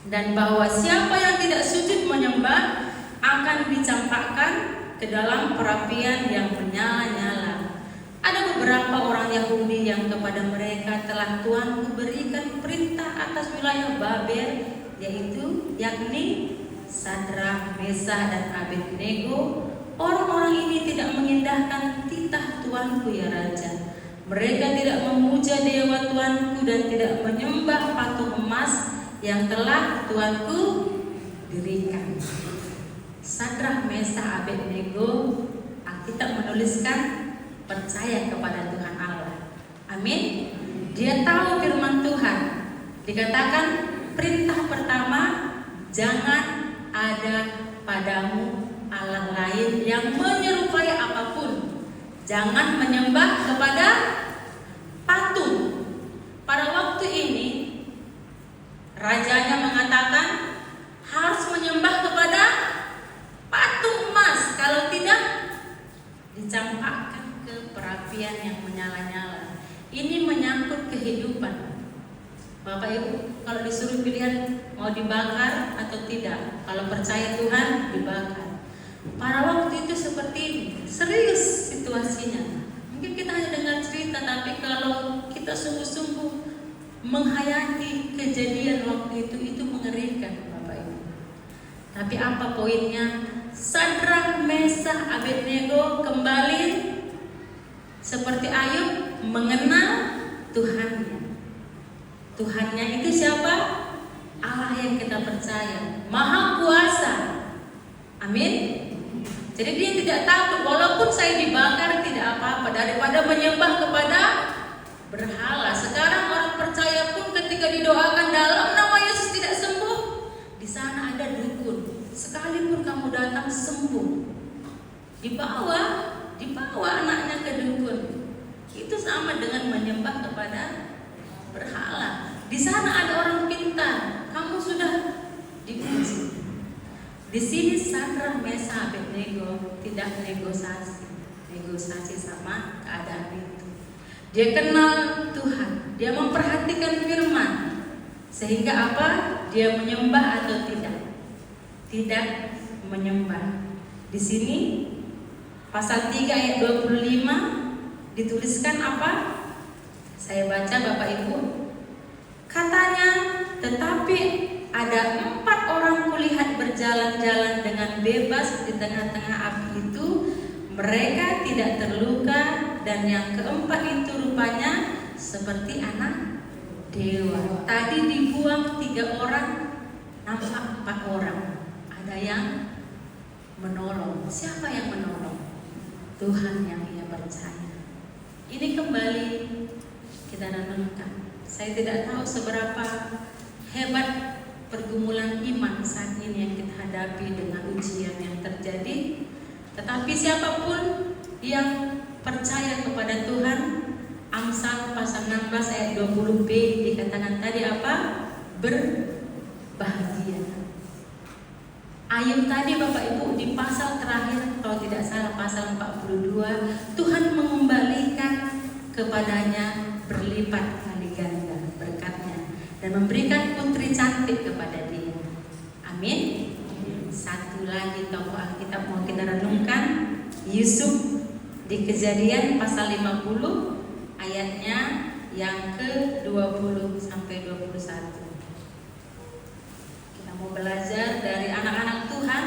Dan bahwa siapa yang tidak sujud menyembah akan dicampakkan ke dalam perapian yang menyala-nyala. Ada beberapa orang Yahudi yang kepada mereka telah Tuhan berikan perintah atas wilayah Babel, yakni Sadrak, Mesakh, dan Abednego. Orang-orang ini tidak mengindahkan titah Tuanku ya Raja. Mereka tidak memuja dewa Tuanku dan tidak menyembah patung emas yang telah Tuanku dirikan. Sadrak, Mesakh, Abednego Alkitab menuliskan percaya kepada Tuhan Allah. Amin. Dia tahu firman Tuhan. Dikatakan perintah pertama, jangan ada padamu Allah lain yang menyerupai apapun. Jangan menyembah kepada patung. Pada waktu ini rajanya mengatakan harus menyembah kepada patung emas, kalau tidak dicampakkan ke perapian yang menyala-nyala. Ini menyangkut kehidupan. Bapak Ibu, kalau disuruh pilihan mau dibakar atau tidak, kalau percaya Tuhan dibakar. Pada waktu itu seperti ini, serius situasinya. Mungkin kita hanya dengar cerita, tapi kalau kita sungguh-sungguh menghayati kejadian waktu itu mengerikan, Bapak Ibu. Tapi apa poinnya? Sadrak, Mesakh, Abednego kembali seperti Ayub mengenal Tuhannya. Tuhannya itu siapa? Allah yang kita percaya, Maha Kuasa. Amin. Jadi dia tidak takut, walaupun saya dibakar tidak apa-apa, daripada menyembah kepada berhala. Sekarang orang percaya pun ketika didoakan dalam nama Yesus tidak sembuh, di sana ada dukun. Sekalipun kamu datang sembuh, dibawa anaknya ke dukun. Itu sama dengan menyembah kepada berhala. Di sana ada orang pintar, kamu sudah dipuji. Di sini Sadrak, Mesakh, Abednego tidak negosiasi sama keadaan itu. Dia kenal Tuhan, dia memperhatikan firman, sehingga apa? Dia menyembah atau tidak? Tidak menyembah. Di sini pasal 3 ayat 25 dituliskan apa? Saya baca Bapak Ibu. Katanya, tetapi ada 4 orang kulihat berjalan-jalan dengan bebas di tengah-tengah api itu. Mereka tidak terluka, dan yang keempat itu rupanya seperti anak dewa. Tadi dibuang 3 orang, nampak 4 orang. Ada yang menolong. Siapa yang menolong? Tuhan yang ia percaya. Ini kembali kita renungkan. Saya tidak tahu seberapa hebat pergumulan iman saat ini yang kita hadapi dengan ujian yang terjadi. Tetapi siapapun yang percaya kepada Tuhan, Amsal pasal 16 ayat 20b dikatakan tadi apa? Berbahagia. Ayub tadi Bapak Ibu di pasal terakhir, kalau tidak salah pasal 42, Tuhan mengembalikan kepadanya berlipat kali ganda berkatnya dan memberikan putri cantik kepada dia. Amin. Satu lagi tokoh Alkitab mau kita renungkan, Yusuf di Kejadian pasal 50 ayatnya yang ke-20 sampai 21. Kita mau belajar dari anak-anak Tuhan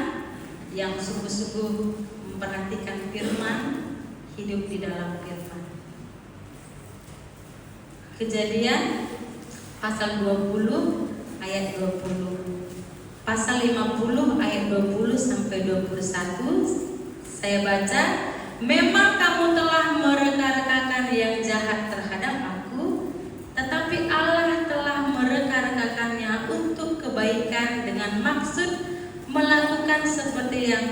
yang sungguh-sungguh memperhatikan firman, hidup di dalam firman. Kejadian pasal 20 ayat 20. Pasal 50 ayat 20 sampai 21. Saya baca, memang kamu telah mereka-rekakan yang jahat terhadap aku, tetapi Allah telah mereka-rekakannya untuk kebaikan dengan maksud melakukan seperti yang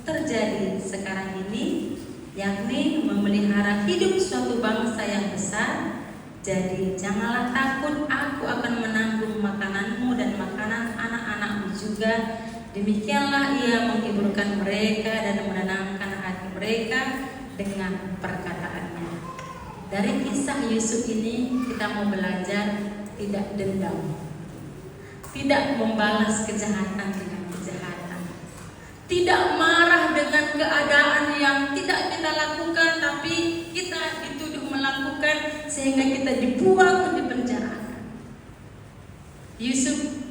terjadi sekarang ini, yakni memelihara hidup suatu bangsa yang besar. Jadi janganlah takut, aku akan menanggung makananmu dan makanan anak-anakmu juga. Demikianlah ia menghiburkan mereka dan menenangkan hati mereka dengan perkataannya. Dari kisah Yusuf ini kita mau belajar tidak dendam, tidak membalas kejahatan dengan kejahatan, tidak marah dengan keadaan yang tidak kita lakukan, tapi kita dituduh melakukan sehingga kita dibuang di penjara. Yusuf,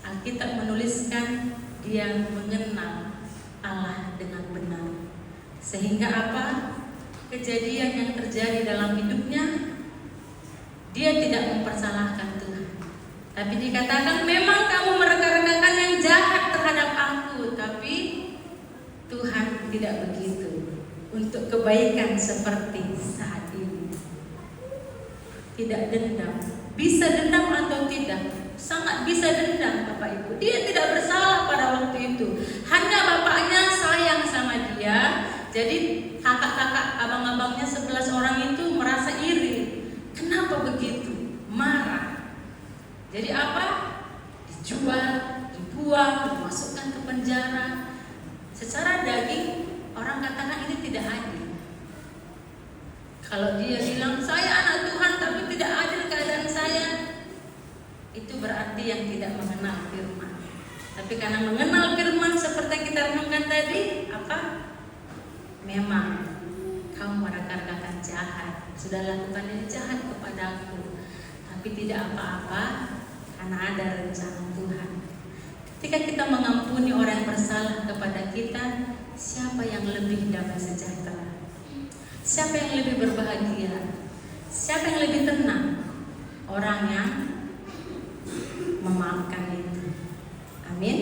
Alkitab menuliskan dia mengenal Allah dengan benar, sehingga apa? Kejadian yang terjadi dalam hidupnya, dia tidak mempersalahkan Tuhan, tapi dikatakan memang kamu mereka-rekakan yang jahat terhadap aku, tapi Tuhan tidak begitu. untuk kebaikan seperti saat ini. Tidak dendam. Bisa dendam atau tidak? Sangat bisa dendam Bapak Ibu. Dia tidak bersalah pada waktu itu. Hanya bapaknya sayang sama dia. Jadi kakak-kakak, abang-abangnya 11 orang itu merasa iri. Kenapa begitu? Marah. Jadi apa? Dijual, dibuang, dimasukkan ke penjara. Secara daging orang katakan ini tidak adil. Kalau dia bilang saya anak Tuhan tapi tidak adil keadaan saya, itu berarti yang tidak mengenal firman. Tapi karena mengenal firman seperti kita renungkan tadi, apa? Memang kamu merekarkan jahat, sudah lakukan yang jahat kepadaku, tapi tidak apa-apa karena ada rencana Tuhan. Ketika kita mengampuni orang yang bersalah kepada kita, siapa yang lebih damai sejahtera? Siapa yang lebih berbahagia? Siapa yang lebih tenang? Orang yang memaafkan itu. Amin.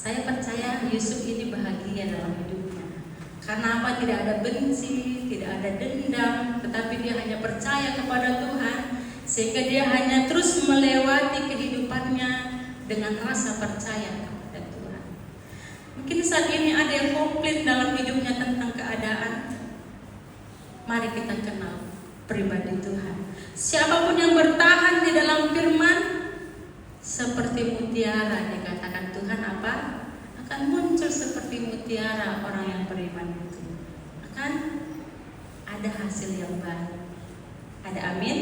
Saya percaya Yusuf ini bahagia dalam hidupnya. Karena apa? Tidak ada benci, tidak ada dendam, tetapi dia hanya percaya kepada Tuhan, sehingga dia hanya terus melewati kehidupannya dengan rasa percaya kepada Tuhan. Mungkin saat ini ada yang komplain dalam hidupnya tentang keadaan. Mari kita kenal pribadi Tuhan. Siapapun yang bertahan di dalam firman, seperti mutiara, dikatakan Tuhan apa? Akan muncul seperti mutiara orang yang beriman itu. Akan ada hasil yang baik. Ada amin?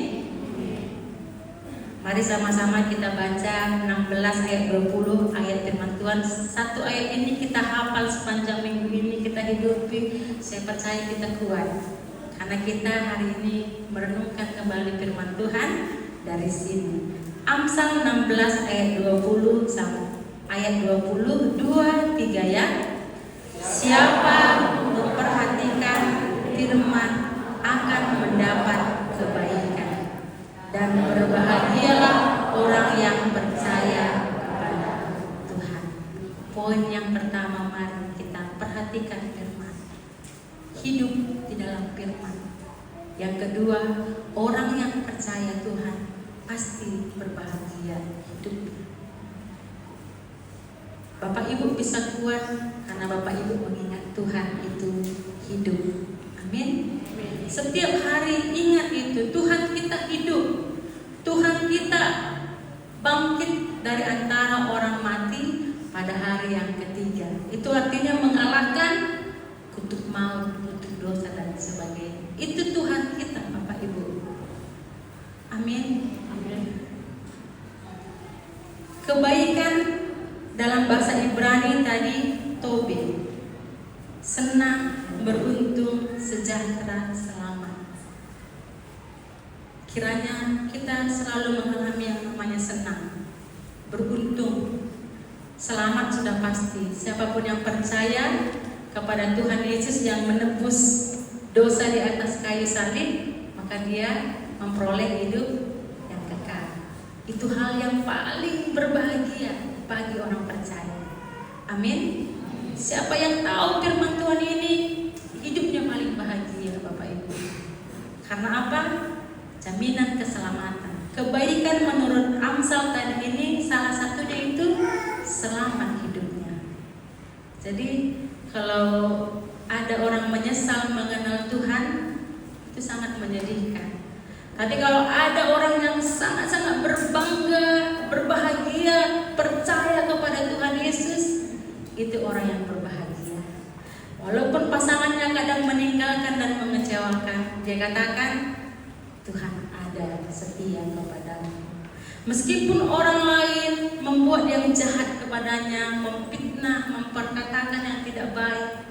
Mari sama-sama kita baca 16 ayat 20 ayat firman Tuhan. Satu ayat ini kita hafal sepanjang minggu ini, kita hidupi. Saya percaya kita kuat. Karena kita hari ini merenungkan kembali firman Tuhan dari sini. Amsal 16 ayat 20 sampai ayat 22 3 ya. Siapa memperhatikan firman akan mendapat kebaikan, dan berbahagialah orang yang percaya kepada Tuhan. Poin yang pertama, mari kita perhatikan firman. Hidup di dalam firman. Yang kedua, orang yang percaya Tuhan pasti berbahagia hidupnya. Bapak Ibu bisa kuat karena Bapak Ibu mengingat Tuhan itu hidup. Amin. Setiap hari ingat itu, Tuhan kita hidup. Tuhan kita bangkit dari antara orang mati pada hari yang ketiga. Itu artinya mengalahkan kutuk maut, kutuk dosa dan sebagainya. Itu Tuhan kita, Bapak Ibu. Amin. Kebaikan dalam bahasa Ibrani tadi tobe, senang, beruntung, sejahtera, selamat. Kiranya kita selalu mengalami yang namanya senang, beruntung, selamat sudah pasti. Siapapun yang percaya kepada Tuhan Yesus yang menebus dosa di atas kayu salib, maka dia memperoleh hidup yang kekal. Itu hal yang paling berbahagia bagi orang percaya. Amin. Siapa yang tahu firman Tuhan ini, hidupnya paling bahagia, Bapak Ibu. Karena apa? Jaminan keselamatan. Kebaikan menurut Amsal tadi ini salah satunya itu selamat hidupnya. Jadi kalau ada orang menyesal mengenal Tuhan, itu sangat menyedihkan. Tapi kalau ada orang yang sangat-sangat berbangga, berbahagia, percaya kepada Tuhan Yesus, itu orang yang berbahagia. Walaupun pasangannya kadang meninggalkan dan mengecewakan, dia katakan, Tuhan ada setia kepadamu. Meskipun orang lain membuat yang jahat kepadanya, memfitnah, memperkatakan yang tidak baik,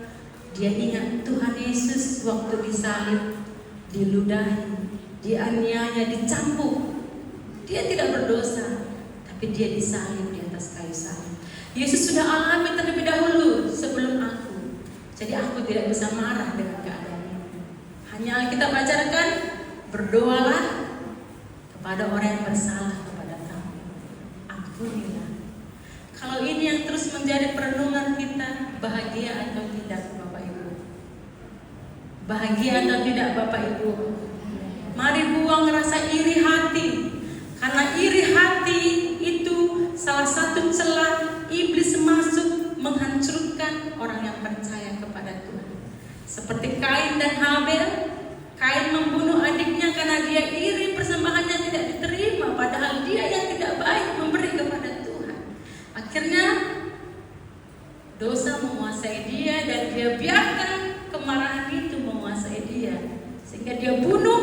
dia ingat Tuhan Yesus waktu disalib, diludahi, dianiaya, dicambuk. Dia tidak berdosa, tapi dia disalib di atas kayu salib. Yesus sudah alami terlebih dahulu sebelum aku. Jadi aku tidak bisa marah dengan keadaan ini. Hanya kita ajarkan, berdoalah kepada orang yang bersalah kepada kamu. Ampunilah. Kalau ini yang terus menjadi perenungan kita, bahagia atau tidak, Bapak Ibu? Bahagia atau tidak Bapak Ibu? Mari buang rasa iri hati. Karena iri hati itu salah satu celah iblis masuk menghancurkan orang yang percaya kepada Tuhan. Seperti Kain dan Habel. Kain membunuh adiknya karena dia iri persembahannya tidak diterima, padahal dia yang tidak baik memberi kepada Tuhan. Akhirnya dosa menguasai dia dan dia biarkan kemarahan itu menguasai dia sehingga dia bunuh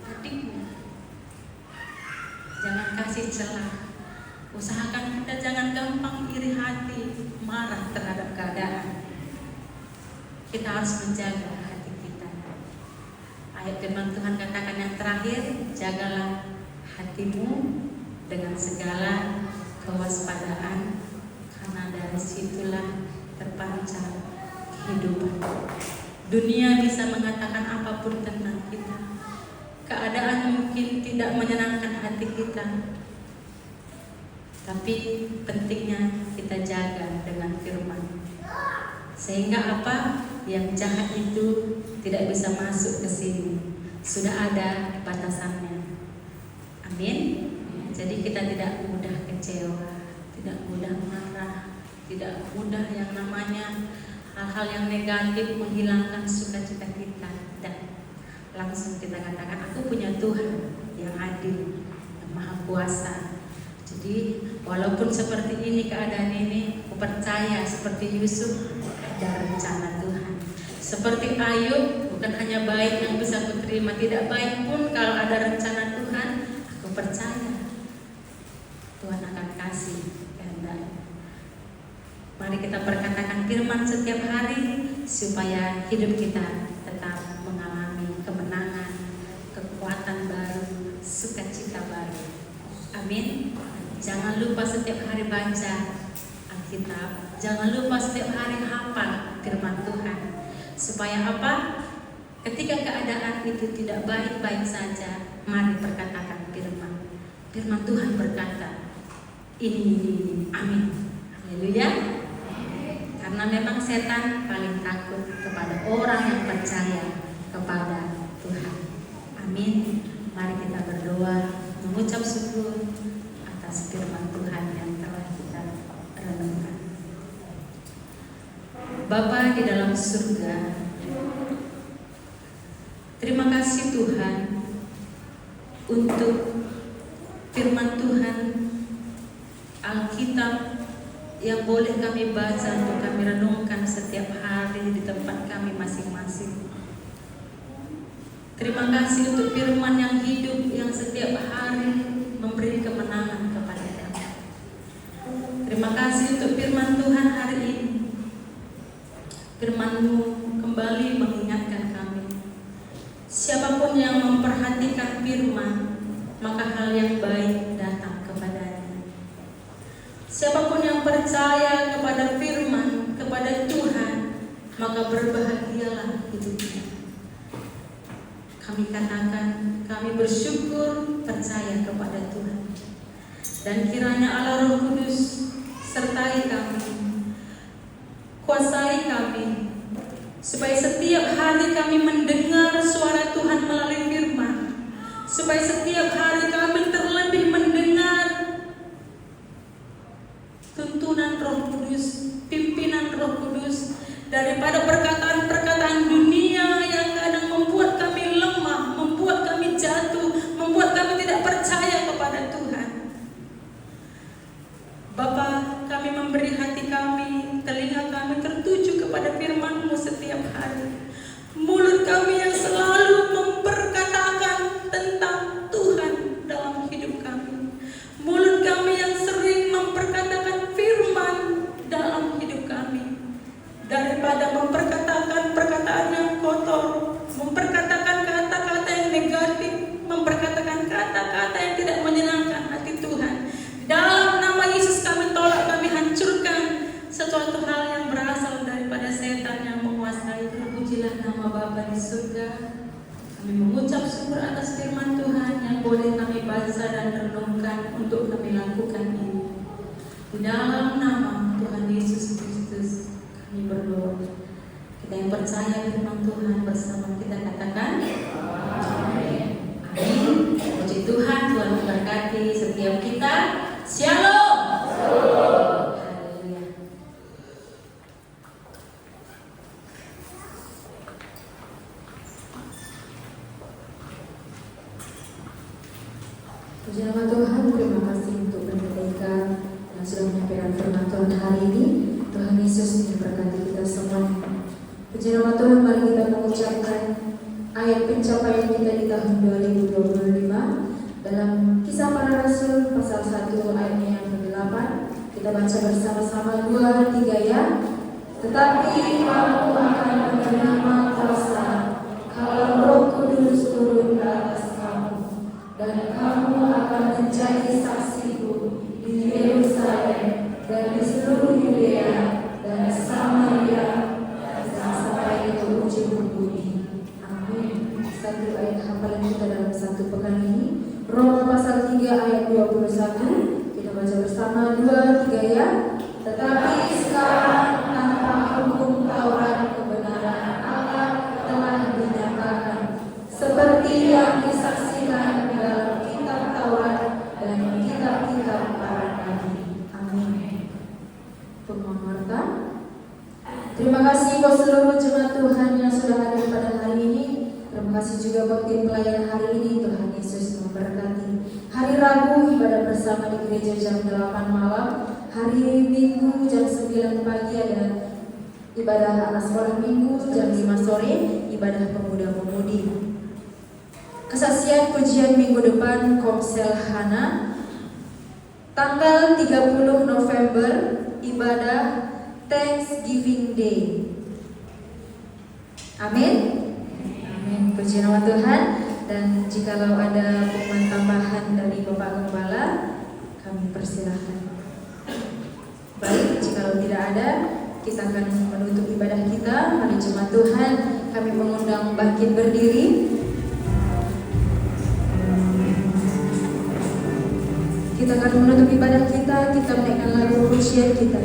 adiknya. Jangan kasih celah. Usahakan kita jangan gampang iri hati, marah terhadap keadaan. Kita harus menjaga hati kita. Ayat firman Tuhan katakan yang terakhir, jagalah hatimu dengan segala kewaspadaan, karena dari situlah terpancar kehidupan. Dunia bisa mengatakan apapun tentang kita. Keadaan mungkin tidak menyenangkan hati kita, tapi pentingnya kita jaga dengan firman. Sehingga apa? Yang jahat itu tidak bisa masuk ke sini. Sudah ada batasannya. Amin. Jadi kita tidak mudah kecewa, tidak mudah marah, tidak mudah yang namanya hal-hal yang negatif menghilangkan sukacita kita. Dan langsung kita katakan, aku punya Tuhan yang adil, yang maha kuasa. Jadi walaupun seperti ini keadaan ini, aku percaya seperti Yusuf ada rencana Tuhan. Seperti Ayub, bukan hanya baik yang bisa aku terima, tidak baik pun kalau ada rencana Tuhan, aku percaya Tuhan akan kasih kehendak. Mari kita perkatakan firman setiap hari supaya hidup kita tetap mengalami kemenangan, kekuatan baru, sukacita baru. Amin. Jangan lupa setiap hari baca Alkitab. Jangan lupa setiap hari hafal firman Tuhan. Supaya apa? Ketika keadaan itu tidak baik-baik saja, mari perkatakan firman. Firman Tuhan berkata, ini. Amin. Haleluya. Karena memang setan paling takut kepada orang yang percaya kepada Tuhan. Amin. Mari kita berdoa, mengucap syukur atas firman Tuhan yang telah kita renungkan. Bapa di dalam surga, terima kasih Tuhan untuk firman Tuhan Alkitab yang boleh kami baca, untuk kami renungkan setiap hari di tempat kami masing-masing. Terima kasih untuk firman yang hidup, yang setiap hari memberi kemenangan kepada kami. Terima kasih untuk firman Tuhan hari ini. Firman-Mu kembali mengingatkan kami, siapapun yang memperhatikan firman, maka hal yang baik datang kepadanya. Siapapun yang percaya kepada firman, kepada Tuhan, maka berbahagialah hidupnya. Kami katakan, kami bersyukur percaya kepada Tuhan. Dan kiranya Allah Roh Kudus sertai kami, kuasai kami, supaya setiap hari kami mendengar suara Tuhan melalui firman, supaya setiap hari kami terlebih mendengar tuntunan Roh Kudus, pimpinan Roh Kudus, daripada perkataan-perkataan dunia yang kadang membuat kami lemah, membuat kami jatuh, membuat kami tidak percaya kepada Tuhan. Bapa, kami memberi hati kami, telinga kami tertuju kepada firman-Mu setiap hari. Mulut kami yang selalu memperkatakan tentang Tuhan dalam hidup kami. Mulut kami yang sering memperkatakan firman dalam hidup kami. Daripada memperkatakan perkataan yang kotor, memperkatakan kata-kata yang negatif, memperkatakan kata-kata yang tidak menyenangkan hati Tuhan. Dalam nama Yesus kami tolak, kami hancurkan sesuatu hal yang berasal daripada setan yang menguasai. Terpujilah nama Bapa di surga. Kami mengucap syukur atas firman Tuhan yang boleh kami baca dan renungkan untuk kami lakukan ini. Di dalam nama Tuhan Yesus Kristus kami berdoa. Kita yang percaya percaya firman Tuhan bersama kita katakan amin. Amin. Puji Tuhan, Tuhan memberkati setiap kita. Shalom. Haleluya. Puji nama Tuhan, terima kasih untuk pendeta yang sudah menyampaikan firman Tuhan hari ini. Tuhan Yesus memberkati kita semua. Puji nama Tuhan, mari kita mengucapkan ayat pencapaian kita di tahun 2025 dalam Kisah Para Rasul pasal 1 ayatnya yang ke-8. Kita baca bersama-sama 2-3 ya. Tetapi kamu akan menerima kuasa kalau Roh Kudus turun ke atas kamu, dan kamu akan menjadi saksiku di Yerusalem dan di seluruh Yudea dan Samaria dan sampai ke ujung bumi. Amin. Satu ayat hafalan kita dalam satu pekan ini, Roma pasal 3 ayat 21. Kita baca bersama 2-3 ya. Tetapi sekarang tanpa hukum Taurat kebenaran Allah telah dinyatakan, seperti yang disaksikan dalam kitab Taurat dan kitab-kitab para nabi. Amin. Pemohon Marta. Terima kasih buat seluruh jemaat Tuhan yang sudah hadir pada hari ini. Terima kasih juga buat tim pelayan hari ini. Tuhan Yesus memberkati. Hari Rabu ibadah bersama di gereja jam 8 malam. Hari Minggu jam 9 pagi ada ibadah anak sekolah minggu, jam 5 sore ibadah pemuda-pemudi. Kesaksian pujian minggu depan Komsel Hana. Tanggal 30 November ibadah Thanksgiving Day. Amin. Amin. Puji nama Tuhan. Dan jikalau ada pengumuman tambahan dari Bapak Gembala, kami persilahkan. Baik, jikalau tidak ada, kita akan menutup ibadah kita. Mari jemaat Tuhan, kami mengundang bangkit berdiri. Kita akan menutup ibadah kita menaikkan lagu pujian kita.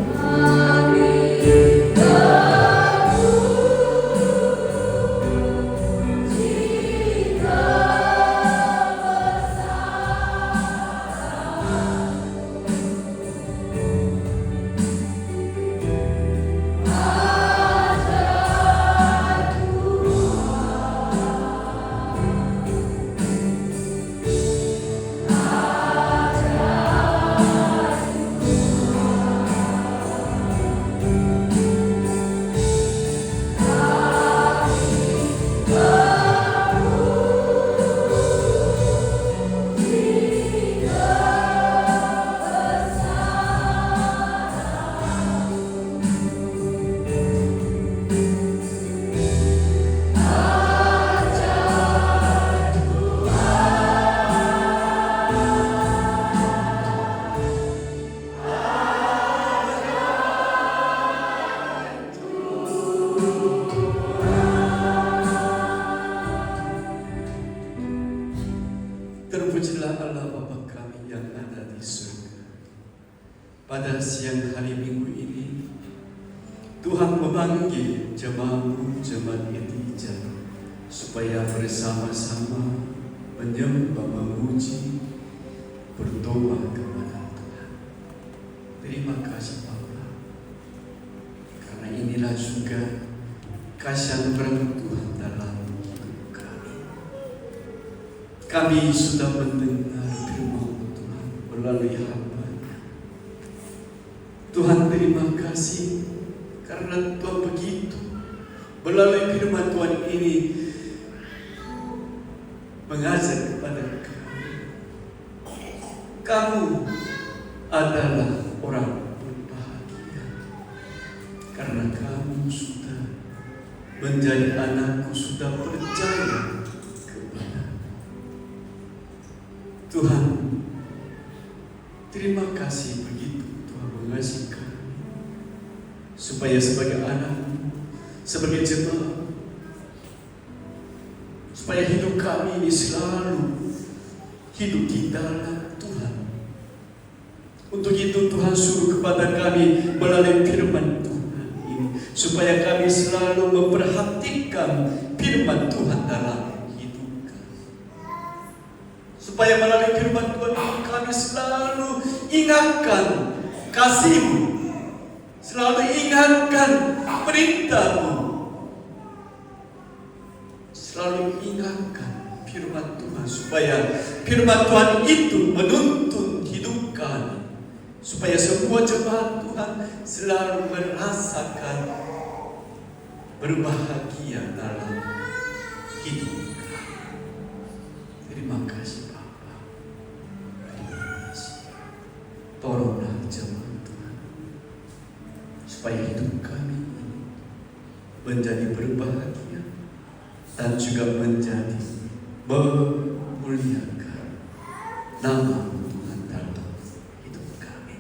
Terpujilah Allah Bapa kami yang ada di surga. Pada siang hari Minggu ini, Tuhan memanggil jemaat-Mu, jemaat Elijah, supaya bersama-sama menyembah, memuji, berdoa kepada Tuhan. Terima kasih Bapa, karena inilah juga kasih anugerah Tuhan dalam hidup kami. Kami sudah mendengar firman Tuhan melalui hamba-Nya. Tuhan terima kasih karena Tuhan begitu melalui firman Tuhan ini mengajar kepada kami. Kamu adalah orang berbahagia karena kamu sudah menjadi anakku, sudah percaya kepada Tuhan. Terima kasih begitu Tuhan mengasihi kami, supaya sebagai anak, sebagai jemaat, supaya hidup kami ini selalu hidup di dalam Tuhan. Untuk itu Tuhan suruh kepada kami melalui firman Tuhan ini, supaya kami selalu memperhatikan firman Tuhan dalam hidup kami. Supaya melalui firman Tuhan kami selalu ingatkan kasih-Mu, selalu ingatkan perintah-Mu, selalu ingatkan firman Tuhan, supaya firman Tuhan itu menuntun hidup kami, supaya semua jemaat Tuhan selalu merasakan berbahagia dalam hidup kami. Terima kasih Bapa, terima kasih. Tolonglah jemaat Tuhan, supaya hidup kami ini menjadi berbahagia dan juga menjadi memuliakan nama Tuhan dalam hidup kami.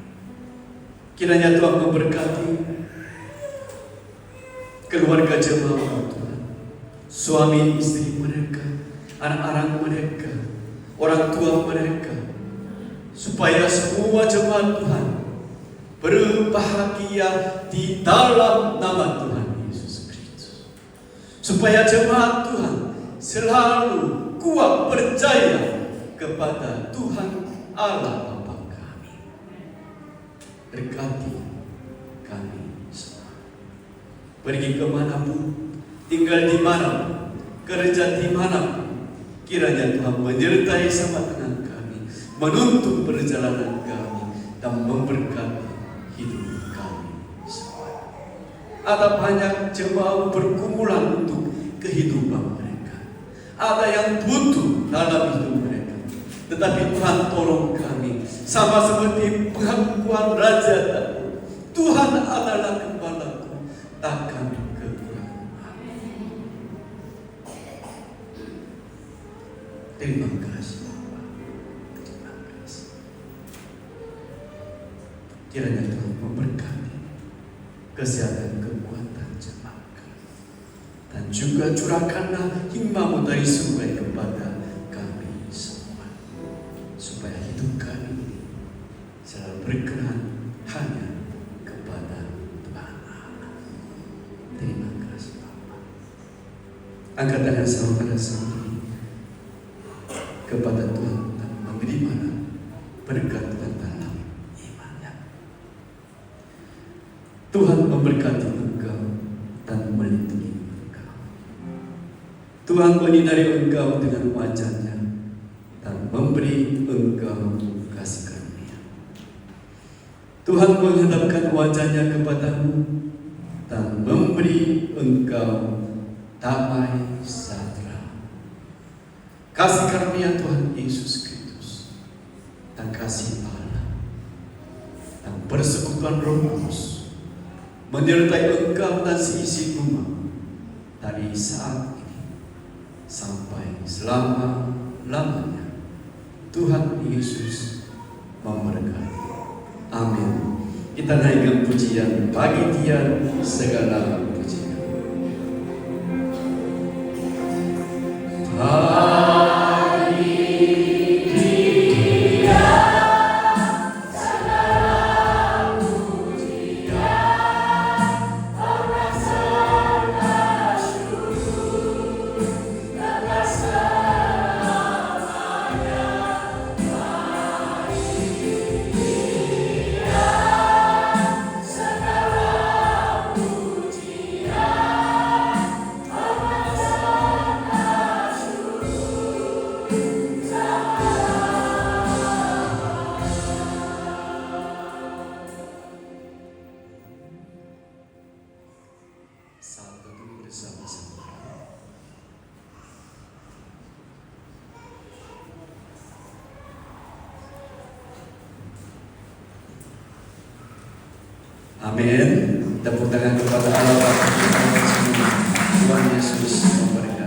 Kiranya Tuhan memberkati keluarga jemaat Tuhan, suami istri mereka, anak-anak mereka, orang tua mereka, supaya semua jemaat Tuhan berbahagia di dalam nama Tuhan Yesus Kristus. Supaya jemaat Tuhan selalu kuat percaya kepada Tuhan Allah Bapa kami. Berkati kami semua. Pergi kemanapun, tinggal di mana, kerja di mana, kiranya Tuhan menyertai sama dengan kami, menuntun perjalanan kami, dan memberkati hidup kami semua. Ada banyak jemaat bergumulan untuk kehidupan mereka, ada yang butuh dalam hidup mereka, tetapi Tuhan tolong kami, sama seperti pengakuan Raja Daud, Tuhan adalah gembalaku, takkan kekurangan. Terima kasih Bapa, terima kasih. Kiranya Tuhan memberkati kesehatan kekuatan jemaat kami, dan juga curahkanlah hikmat-Mu dari surga kepada kami semua, supaya hidup kami selalu berkenan hanya kepada Tuhan Allah. Terima kasih Bapa. Angkat tangan saudara-saudari kepada Tuhan dan menerima berkat Tuhan dalam imannya. Tuhan memberkati engkau dan melindungi engkau. Tuhan menyinari engkau dengan wajah-Nya dan memberi engkau kasih karunia. Tuhan menghadapkan wajah-Nya kepadamu dan memberi engkau damai sejahtera. Kasih karunia Tuhan Yesus Kristus dan kasih Allah dan persekutuan Roh Kudus menyertai engkau dan seisi rumah dari saat ini sampai selama-lamanya. Tuhan Yesus memberkati. Amin. Kita naikkan pujian bagi Dia segala pujian. Amin. Tepuk tangan kepada Allah. Tuhan Yesus memberkati.